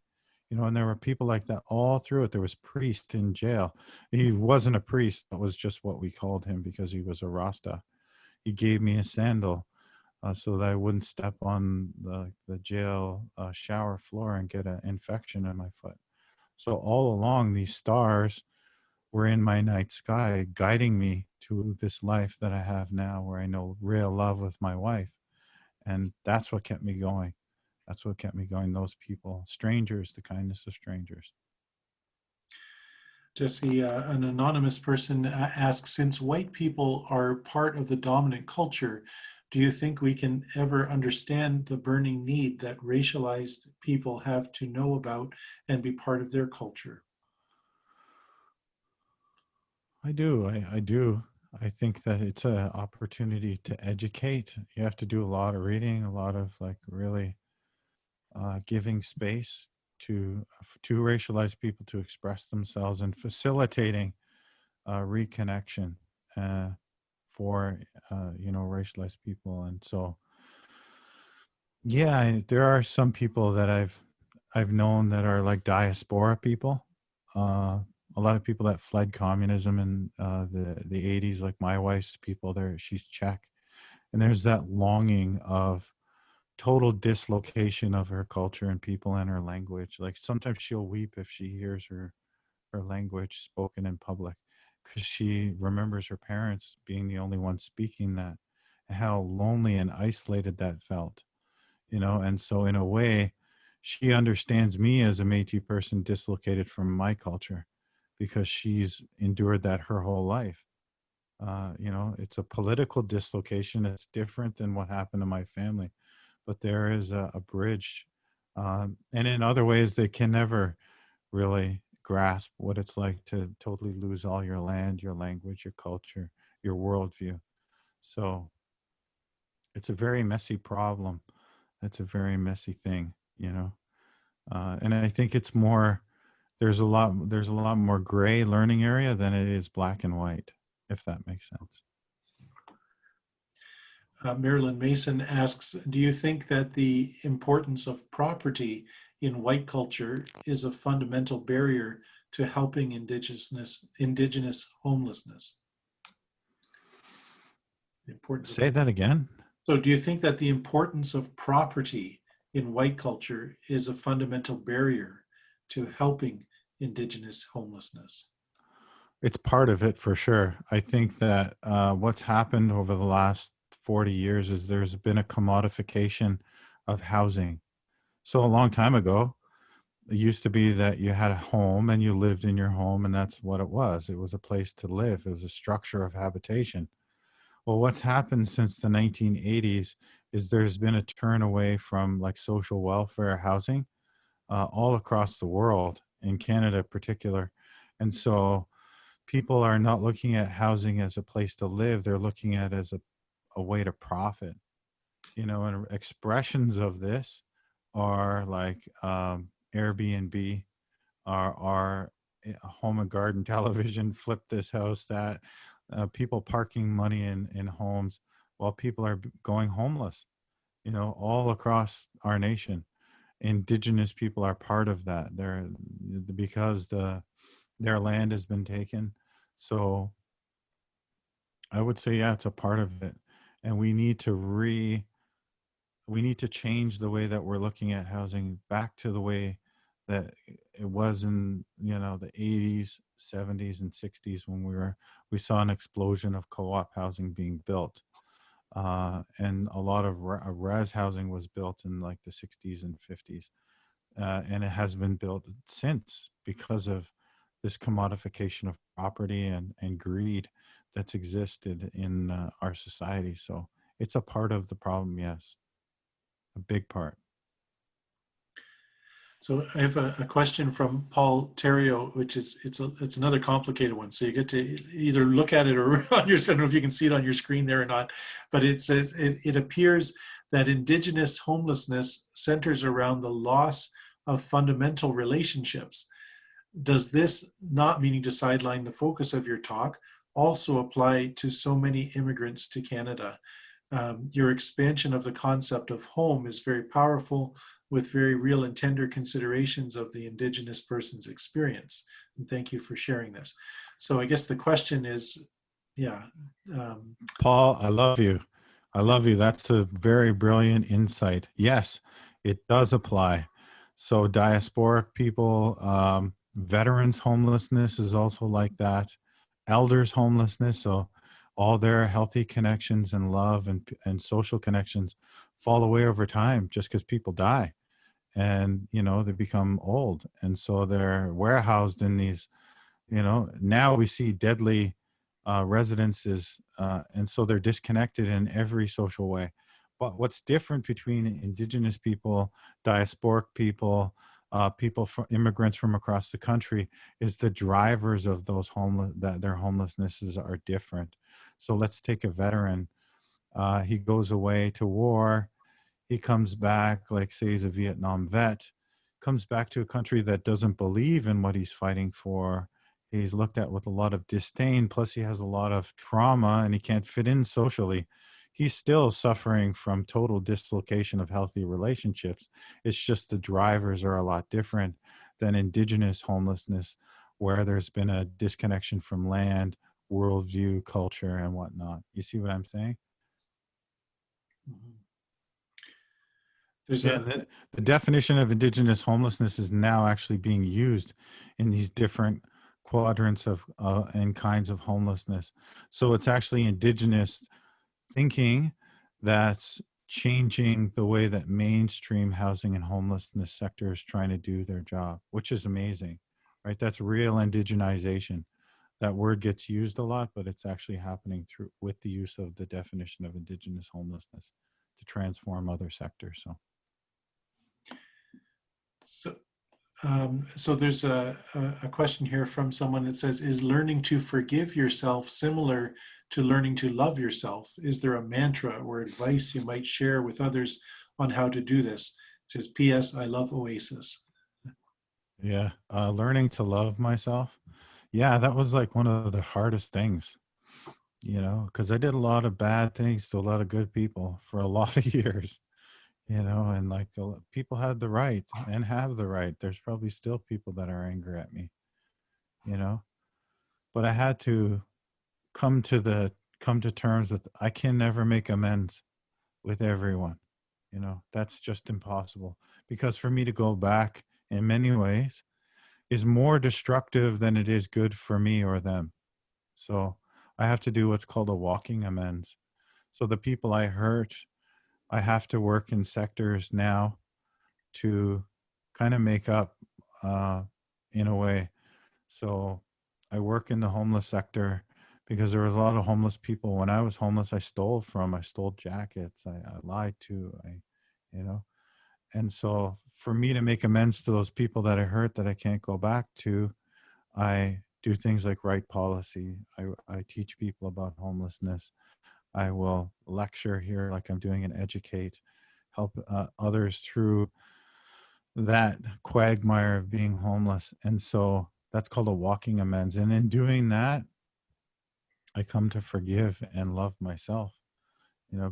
And there were people like that all through it. There was priest in jail. He wasn't a priest. That was just what we called him, because he was a Rasta. He gave me a sandal so that I wouldn't step on the jail shower floor and get an infection in my foot. So all along, these stars were in my night sky, guiding me to this life that I have now, where I know real love with my wife. And that's what kept me going. That's what kept me going. Those people, strangers, the kindness of strangers. Jesse, an anonymous person asks, since white people are part of the dominant culture, do you think we can ever understand the burning need that racialized people have to know about and be part of their culture? I do. I do. I think that it's an opportunity to educate. You have to do a lot of reading, a lot of, like, really giving space to racialized people to express themselves, and facilitating reconnection for racialized people. And so, yeah, there are some people that I've known that are like diaspora people. A lot of people that fled communism in the 80s, like my wife's people. She's Czech, and there's that longing of total dislocation of her culture and people and her language. Like, sometimes she'll weep if she hears her language spoken in public, because she remembers her parents being the only ones speaking that, and how lonely and isolated that felt. And so, in a way, she understands me as a Métis person dislocated from my culture, because she's endured that her whole life. It's a political dislocation. It's different than what happened to my family, but there is a bridge. And in other ways, they can never really grasp what it's like to totally lose all your land, your language, your culture, your worldview. So it's a very messy problem. It's a very messy thing, you know. And I think it's more, there's a lot more gray learning area than it is black and white, if that makes sense. Marilyn Mason asks, do you think that the importance of property in white culture is a fundamental barrier to helping indigenous homelessness? The importance Say that again. So do you think that the importance of property in white culture is a fundamental barrier to helping indigenous homelessness? It's part of it for sure. I think that what's happened over the last 40 years is there's been a commodification of housing. So a long time ago, it used to be that you had a home and you lived in your home, and that's what it was. It was a place to live. It was a structure of habitation. Well, what's happened since the 1980s is there's been a turn away from like social welfare housing all across the world, in Canada in particular. And so people are not looking at housing as a place to live. They're looking at it as a way to profit. You know, and expressions of this are like Airbnb, our home and garden television, flip this house, that people parking money in homes while people are going homeless, you know, all across our nation. Indigenous people are part of that. They're because their land has been taken. So I would say, yeah, it's a part of it. And we need to change the way that we're looking at housing back to the way that it was in, you know, the 80s, 70s, and 60s when we saw an explosion of co-op housing being built. And a lot of res housing was built in like the 60s and 50s. And it has been built since because of this commodification of property and greed that's existed in our society. So it's a part of the problem, yes, a big part. So I have a question from Paul Terrio, which is it's another complicated one. So you get to either look at it or on your, I don't know if you can see it on your screen there or not, but it says it appears that indigenous homelessness centers around the loss of fundamental relationships. Does this, not meaning to sideline the focus of your talk, also apply to so many immigrants to Canada? Your expansion of the concept of home is very powerful, with very real and tender considerations of the Indigenous person's experience. And thank you for sharing this. So I guess the question is, yeah. Paul, I love you. I love you. That's a very brilliant insight. Yes, it does apply. So diasporic people, veterans homelessness is also like that. Elders homelessness, so all their healthy connections and love and social connections fall away over time just because people die and, you know, they become old. And so they're warehoused in these, you know, now we see deadly residences. And so they're disconnected in every social way. But what's different between Indigenous people, diasporic people, immigrants from across the country, is the drivers of those that their homelessnesses are different. So let's take a veteran. He goes away to war. He comes back, like say he's a Vietnam vet, comes back to a country that doesn't believe in what he's fighting for. He's looked at with a lot of disdain, plus he has a lot of trauma and he can't fit in socially. He's still suffering from total dislocation of healthy relationships. It's just the drivers are a lot different than Indigenous homelessness, where there's been a disconnection from land, worldview, culture, and whatnot. You see what I'm saying? There's the definition of Indigenous homelessness is now actually being used in these different quadrants of and kinds of homelessness. So it's actually Indigenous thinking that's changing the way that mainstream housing and homelessness sector is trying to do their job, which is amazing, right? That's real indigenization. That word gets used a lot, but it's actually happening through with the use of the definition of Indigenous homelessness to transform other sectors. So So there's a question here from someone that says, is learning to forgive yourself similar to learning to love yourself? Is there a mantra or advice you might share with others on how to do this? It says, P.S. I love Oasis. Yeah. Learning to love myself. Yeah, that was like one of the hardest things, because I did a lot of bad things to a lot of good people for a lot of years, and like people had the right and have the right. There's probably still people that are angry at me, you know, but I had to come to terms with I can never make amends with everyone. That's just impossible because for me to go back in many ways is more destructive than it is good for me or them. So I have to do what's called a walking amends. So the people I hurt, I have to work in sectors now to kind of make up in a way. So I work in the homeless sector because there was a lot of homeless people. When I was homeless, I stole jackets, I lied to, you know, and so for me to make amends to those people that I hurt that I can't go back to, I do things like write policy. I teach people about homelessness. I will lecture here like I'm doing and educate, help others through that quagmire of being homeless. And so that's called a walking amends. And in doing that, I come to forgive and love myself,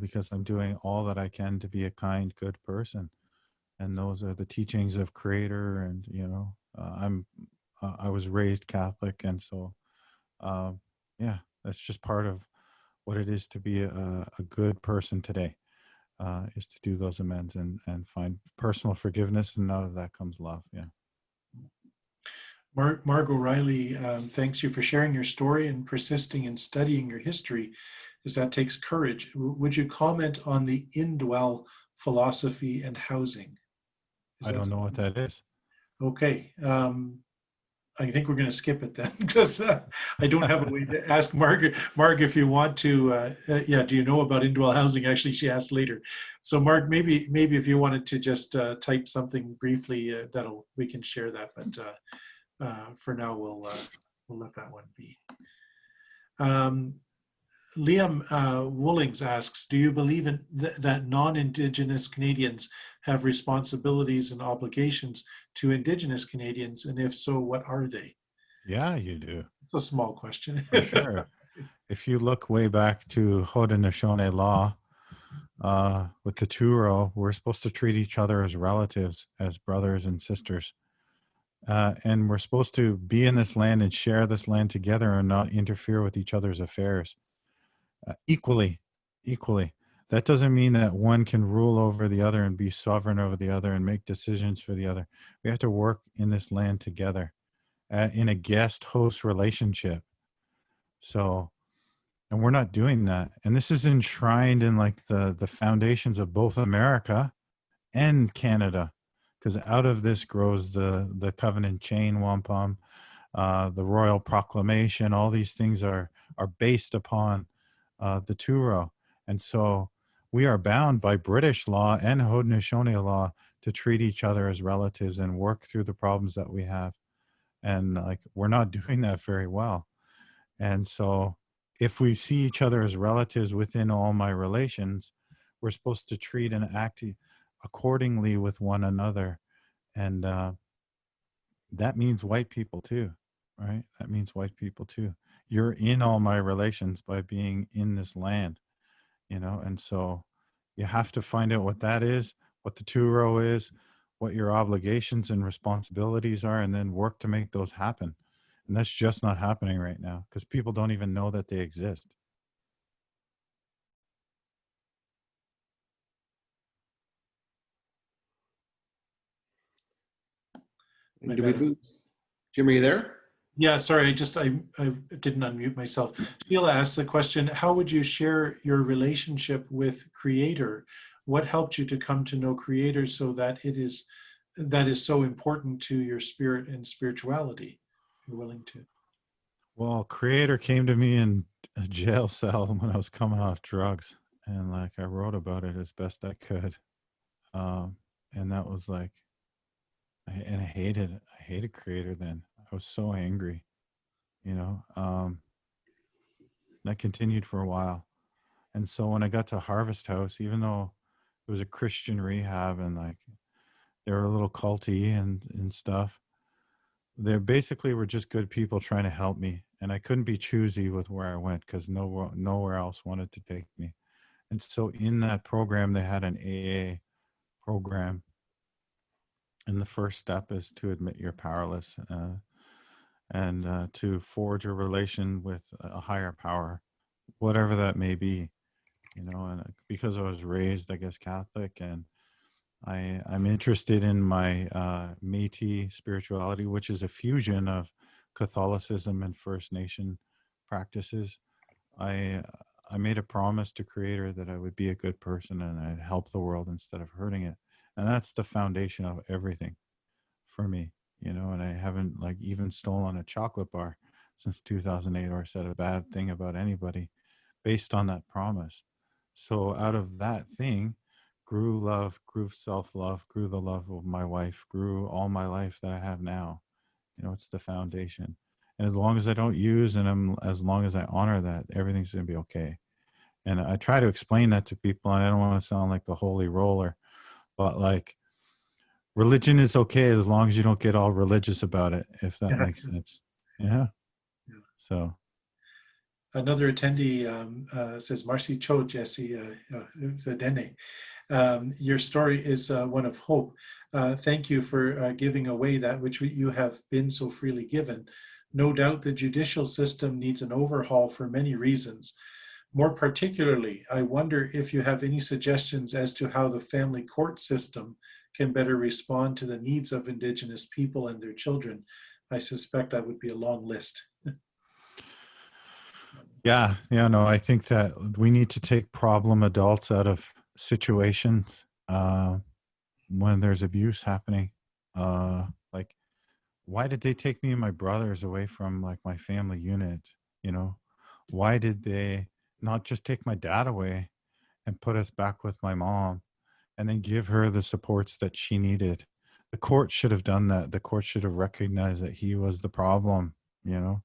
because I'm doing all that I can to be a kind, good person. And those are the teachings of Creator. And, I was raised Catholic. And so, yeah, that's just part of what it is to be a good person today, is to do those amends and find personal forgiveness. And out of that comes love. Yeah. Margot Riley, thanks you for sharing your story and persisting in studying your history, as that takes courage. Would you comment on the indwell philosophy and housing? I don't know what that is. Okay. I think we're going to skip it then because I don't have a way to ask Marg. Marg, if you want to, yeah, do you know about indwell housing? Actually, she asked later. So, Marg, maybe if you wanted to just type something briefly, we can share that. But for now, we'll let that one be. Liam Woolings asks, do you believe that non-Indigenous Canadians have responsibilities and obligations to Indigenous Canadians? And if so, what are they? Yeah, you do. It's a small question. For sure. If you look way back to Haudenosaunee law, with the Turo, we're supposed to treat each other as relatives, as brothers and sisters. And we're supposed to be in this land and share this land together and not interfere with each other's affairs. Equally. That doesn't mean that one can rule over the other and be sovereign over the other and make decisions for the other. We have to work in this land together in a guest-host relationship. So, and we're not doing that. And this is enshrined in like the foundations of both America and Canada, because out of this grows the Covenant Chain Wampum, the Royal Proclamation. All these things are based upon the Turo. And so we are bound by British law and Haudenosaunee law to treat each other as relatives and work through the problems that we have. And like, we're not doing that very well. And so if we see each other as relatives within all my relations, we're supposed to treat and act accordingly with one another. And that means white people too, right? That means white people too. You're in all my relations by being in this land, and so you have to find out what that is, what the Turo is, what your obligations and responsibilities are, and then work to make those happen. And that's just not happening right now because people don't even know that they exist. Did we lose? Jim, are you there? Yeah, sorry, I didn't unmute myself. Sheila asked the question, how would you share your relationship with Creator? What helped you to come to know Creator so that that is so important to your spirit and spirituality? If you're willing to. Well, Creator came to me in a jail cell when I was coming off drugs, and like I wrote about it as best I could. And that was like And I hated Creator then. I was so angry, you know. That continued for a while. And so when I got to Harvest House, even though it was a Christian rehab and like they were a little culty and stuff, they basically were just good people trying to help me. And I couldn't be choosy with where I went because nowhere else wanted to take me. And so in that program, they had an AA program. And the first step is to admit you're powerless and to forge a relation with a higher power, whatever that may be, you know. And because I was raised, I guess, Catholic, and I'm interested in my Métis spirituality, which is a fusion of Catholicism and First Nation practices. I I made a promise to Creator that I would be a good person and I'd help the world instead of hurting it, and that's the foundation of everything for me, you know. And I haven't like even stolen a chocolate bar since 2008 or said a bad thing about anybody based on that promise. So out of that thing grew love, grew self-love, grew the love of my wife, grew all my life that I have now. You know, it's the foundation. And as long as I don't use as long as I honor that, everything's going to be okay. And I try to explain that to people, and I don't want to sound like a holy roller, but like religion is okay as long as you don't get all religious about it, if that Yeah. makes sense. Yeah. Yeah. So Another attendee says, Marcy Cho, Jesse Zadene. Your story is one of hope. Thank you for giving away that which you have been so freely given. No doubt the judicial system needs an overhaul for many reasons. More particularly, I wonder if you have any suggestions as to how the family court system can better respond to the needs of Indigenous people and their children. I suspect that would be a long list. yeah, no, I think that we need to take problem adults out of situations when there's abuse happening. Like, why did they take me and my brothers away from like my family unit? You know, why did they not just take my dad away and put us back with my mom and then give her the supports that she needed? The court should have done that. The court should have recognized that he was the problem, you know?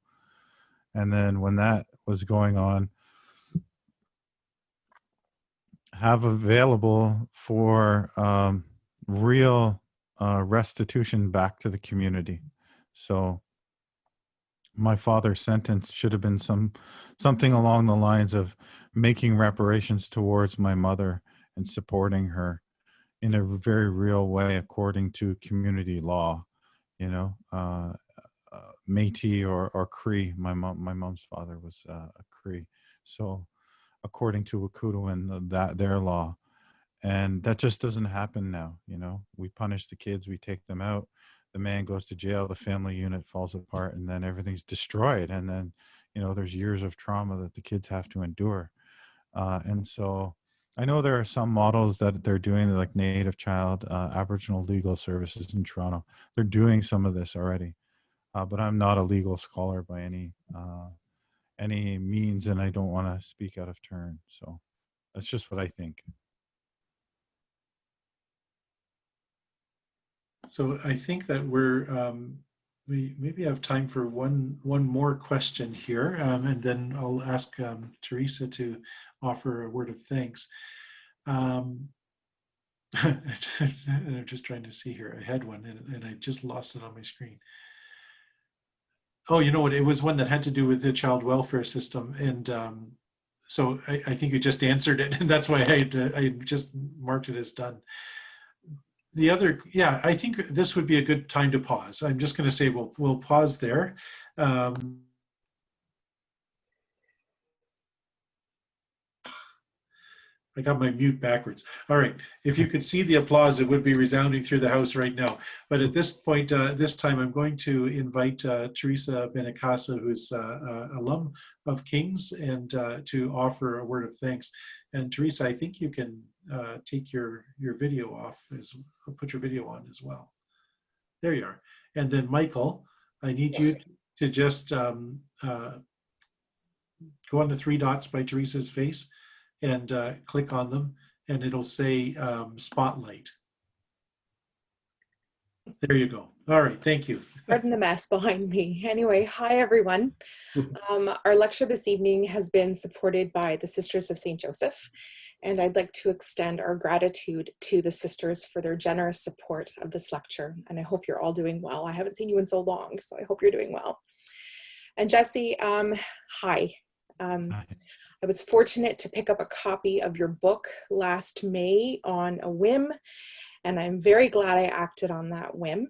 And then when that was going on, have available for real restitution back to the community. So my father's sentence should have been something along the lines of making reparations towards my mother and supporting her in a very real way according to community law, you know. Métis or Cree. My mom's father was a Cree, so according to Wakutuan, that their law, and that just doesn't happen now. You know, we punish the kids, we take them out, the man goes to jail, the family unit falls apart, and then everything's destroyed, and then you know there's years of trauma that the kids have to endure, and so. I know there are some models that they're doing, like Native Child, Aboriginal Legal Services in Toronto. They're doing some of this already. But I'm not a legal scholar by any means, and I don't want to speak out of turn. So that's just what I think. So I think that we maybe have time for one more question here, and then I'll ask Teresa to offer a word of thanks. And I'm just trying to see here. I had one and I just lost it on my screen. Oh, you know what? It was one that had to do with the child welfare system, and so I think you just answered it, and that's why I just marked it as done. The other, yeah, I think this would be a good time to pause. I'm just going to say we'll pause there. I got my mute backwards. All right. If you could see the applause, it would be resounding through the house right now. But at this point, this time, I'm going to invite Teresa Benacasa, who's alum of King's, and to offer a word of thanks. And Teresa, I think you can take your video off, put your video on as well. There you are. And then Michael, I need you to just go on the three dots by Teresa's face and click on them, and it'll say Spotlight. There you go. All right, thank you. Pardon the mess behind me. Anyway, hi everyone. Our lecture this evening has been supported by the Sisters of St. Joseph, and I'd like to extend our gratitude to the sisters for their generous support of this lecture, and I hope you're all doing well. I haven't seen you in so long, so I hope you're doing well. And Jesse, hi. I was fortunate to pick up a copy of your book last May on a whim, and I'm very glad I acted on that whim.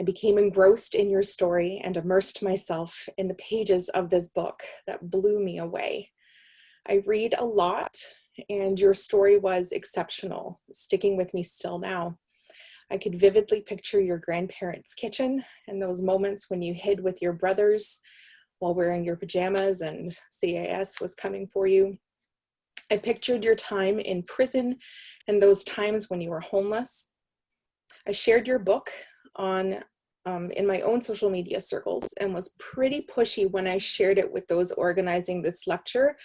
I became engrossed in your story and immersed myself in the pages of this book that blew me away. I read a lot, and your story was exceptional, sticking with me still now. I could vividly picture your grandparents' kitchen and those moments when you hid with your brothers while wearing your pajamas and CAS was coming for you. I pictured your time in prison and those times when you were homeless. I shared your book in my own social media circles and was pretty pushy when I shared it with those organizing this lecture,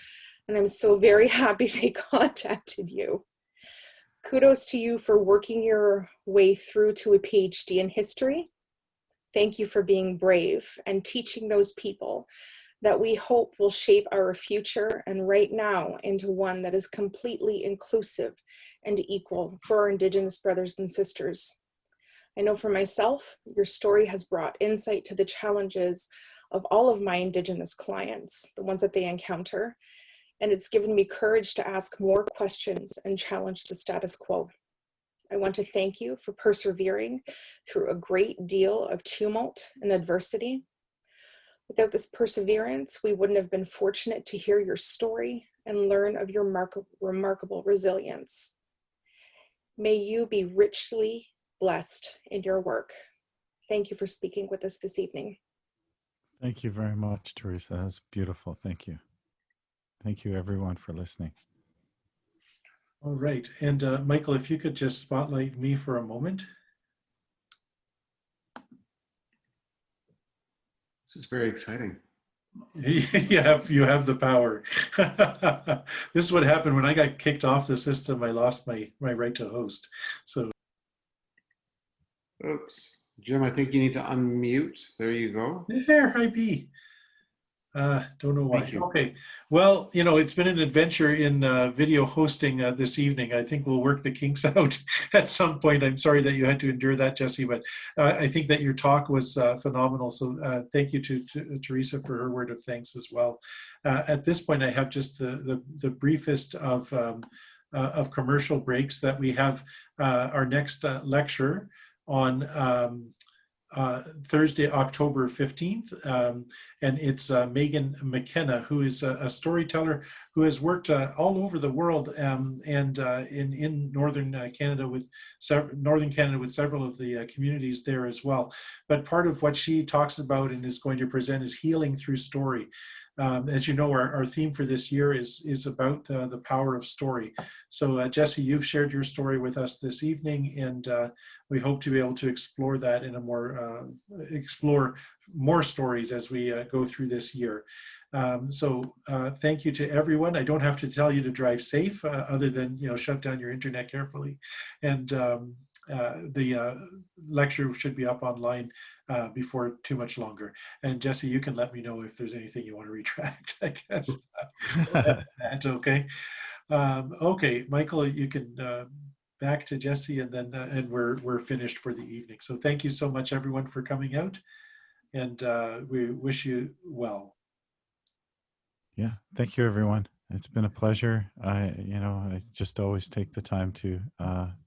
and I'm so very happy they contacted you. Kudos to you for working your way through to a PhD in history. Thank you for being brave and teaching those people that we hope will shape our future and right now into one that is completely inclusive and equal for our Indigenous brothers and sisters. I know for myself, your story has brought insight to the challenges of all of my Indigenous clients, the ones that they encounter, and it's given me courage to ask more questions and challenge the status quo. I want to thank you for persevering through a great deal of tumult and adversity. Without this perseverance, we wouldn't have been fortunate to hear your story and learn of your remarkable resilience. May you be richly blessed in your work. Thank you for speaking with us this evening. Thank you very much, Teresa. That was beautiful. Thank you. Thank you, everyone, for listening. All right. And Michael, if you could just spotlight me for a moment. This is very exciting. You have the power. This is what happened when I got kicked off the system. I lost my right to host. So, Oops. Jim, I think you need to unmute. There you go. there I be. Don't know why. Thank you. Okay. Well, it's been an adventure in video hosting this evening. I think we'll work the kinks out at some point. I'm sorry that you had to endure that, Jesse, but I think that your talk was phenomenal. So thank you to Teresa for her word of thanks as well. At this point, I have just the briefest of commercial breaks that we have our next lecture on Thursday, October 15th, and it's Megan McKenna, who is a storyteller who has worked all over the world and in northern Canada with several of the communities there as well. But part of what she talks about and is going to present is healing through story. As you know, our theme for this year is about the power of story. So Jesse, you've shared your story with us this evening, and we hope to be able to explore that in explore more stories as we go through this year. So thank you to everyone. I don't have to tell you to drive safe, other than shut down your internet carefully, and the lecture should be up online before too much longer. And Jesse, you can let me know if there's anything you want to retract, I guess. That's okay. Okay, Michael, you can back to Jesse, and then and we're finished for the evening. So thank you so much, everyone, for coming out, and we wish you well. Yeah, thank you, everyone. It's been a pleasure. I just always take the time to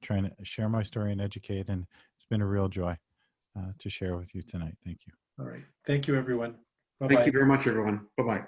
try and share my story and educate, and it's been a real joy to share with you tonight. Thank you. All right. Thank you, everyone. Bye-bye. Thank you very much, everyone. Bye-bye.